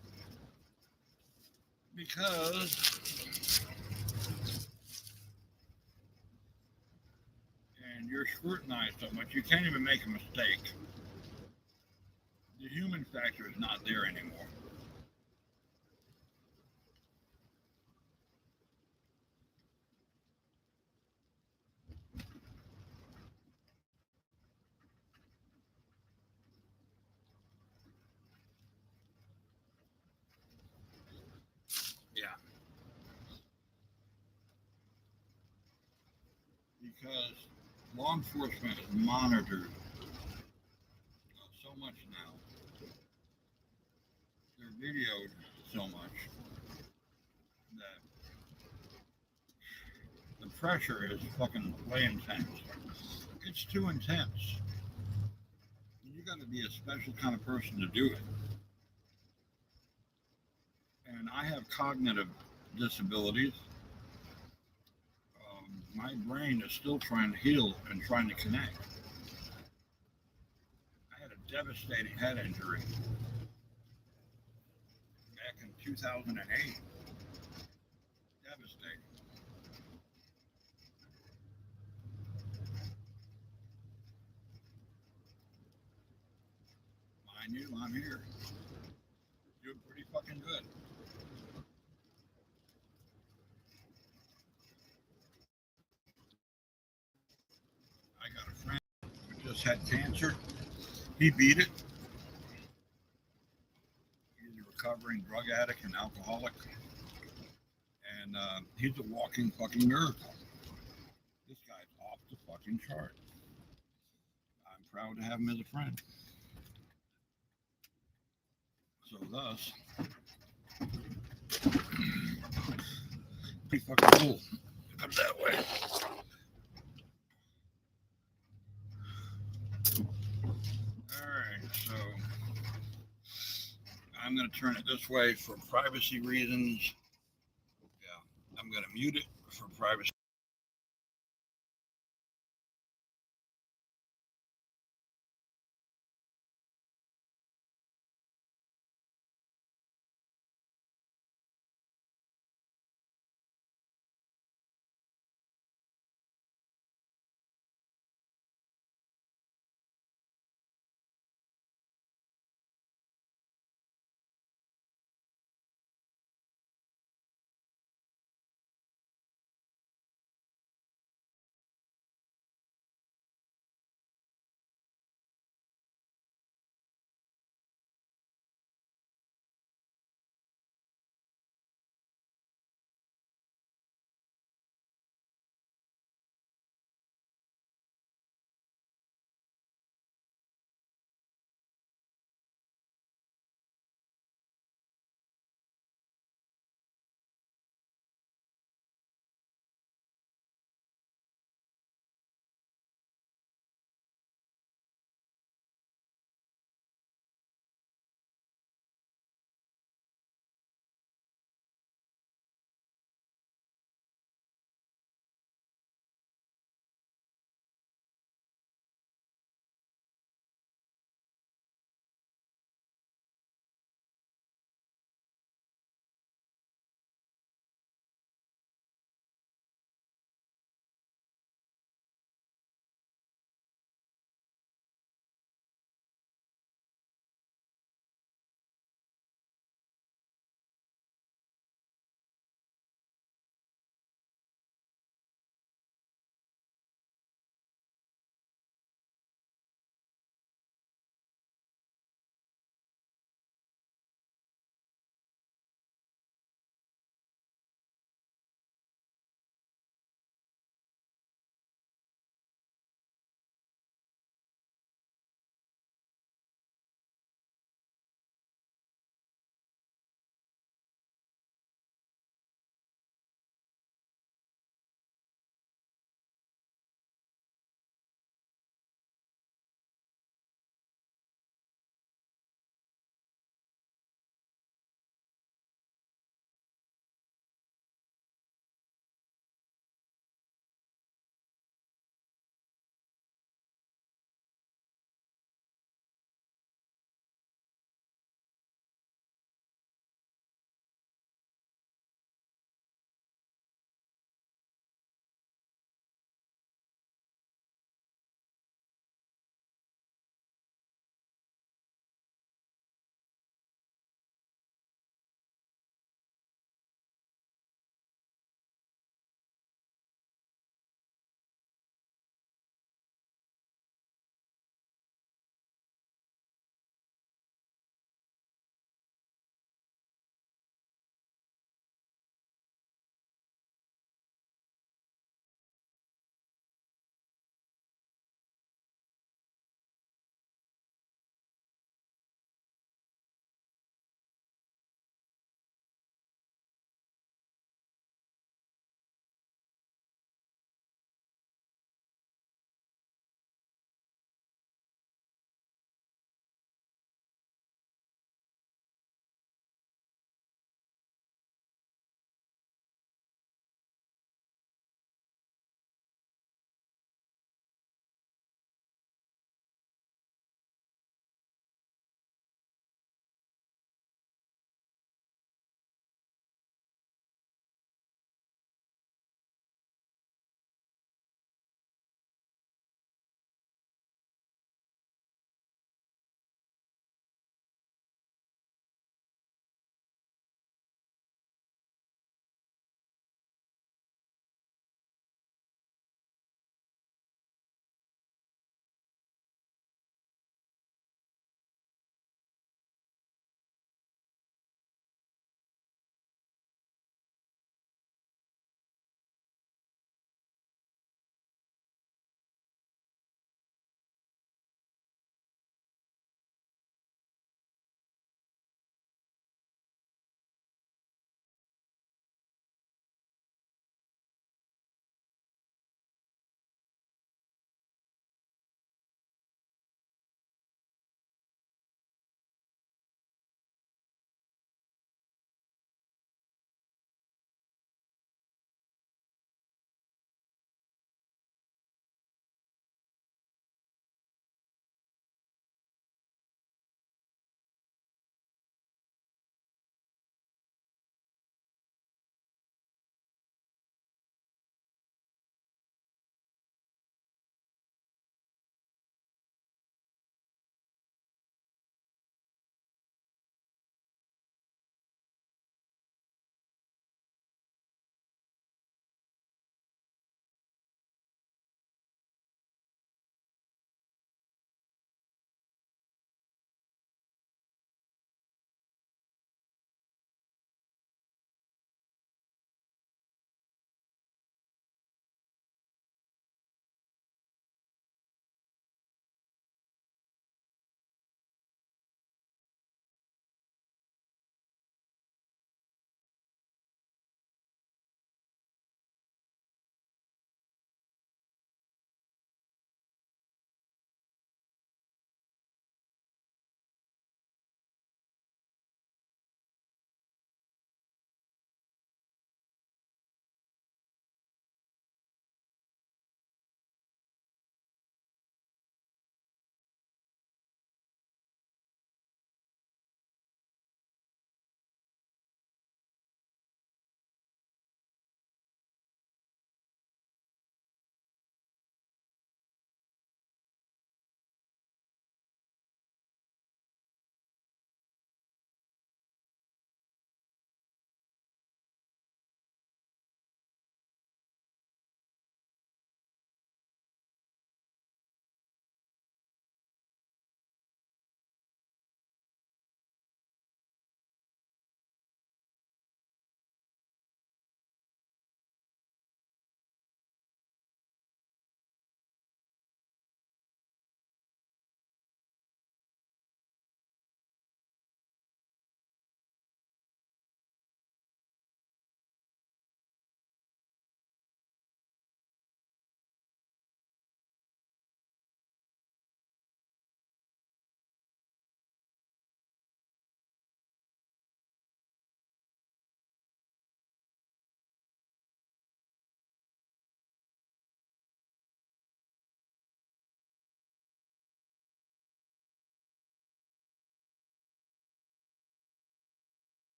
Because and you're scrutinized so much you can't even make a mistake. The human factor is not there anymore. Yeah. Because law enforcement is monitored so much now. They're videoed so much that the pressure is fucking way intense. It's too intense. You got to be a special kind of person to do it. And I have cognitive disabilities. My brain is still trying to heal and trying to connect. I had a devastating head injury back in 2008. Devastating. Mind you, I'm here. Doing pretty fucking good. I got a friend who just had cancer. He beat it. He's a recovering drug addict and alcoholic. And he's a walking fucking miracle. This guy's off the fucking chart. I'm proud to have him as a friend. So thus, pretty fucking cool. Put it that way. Alright, so I'm going to turn it this way for privacy reasons. Yeah, I'm going to mute it for privacy.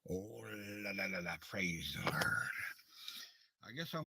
Oh, la la la la, praise the Lord. I guess I'm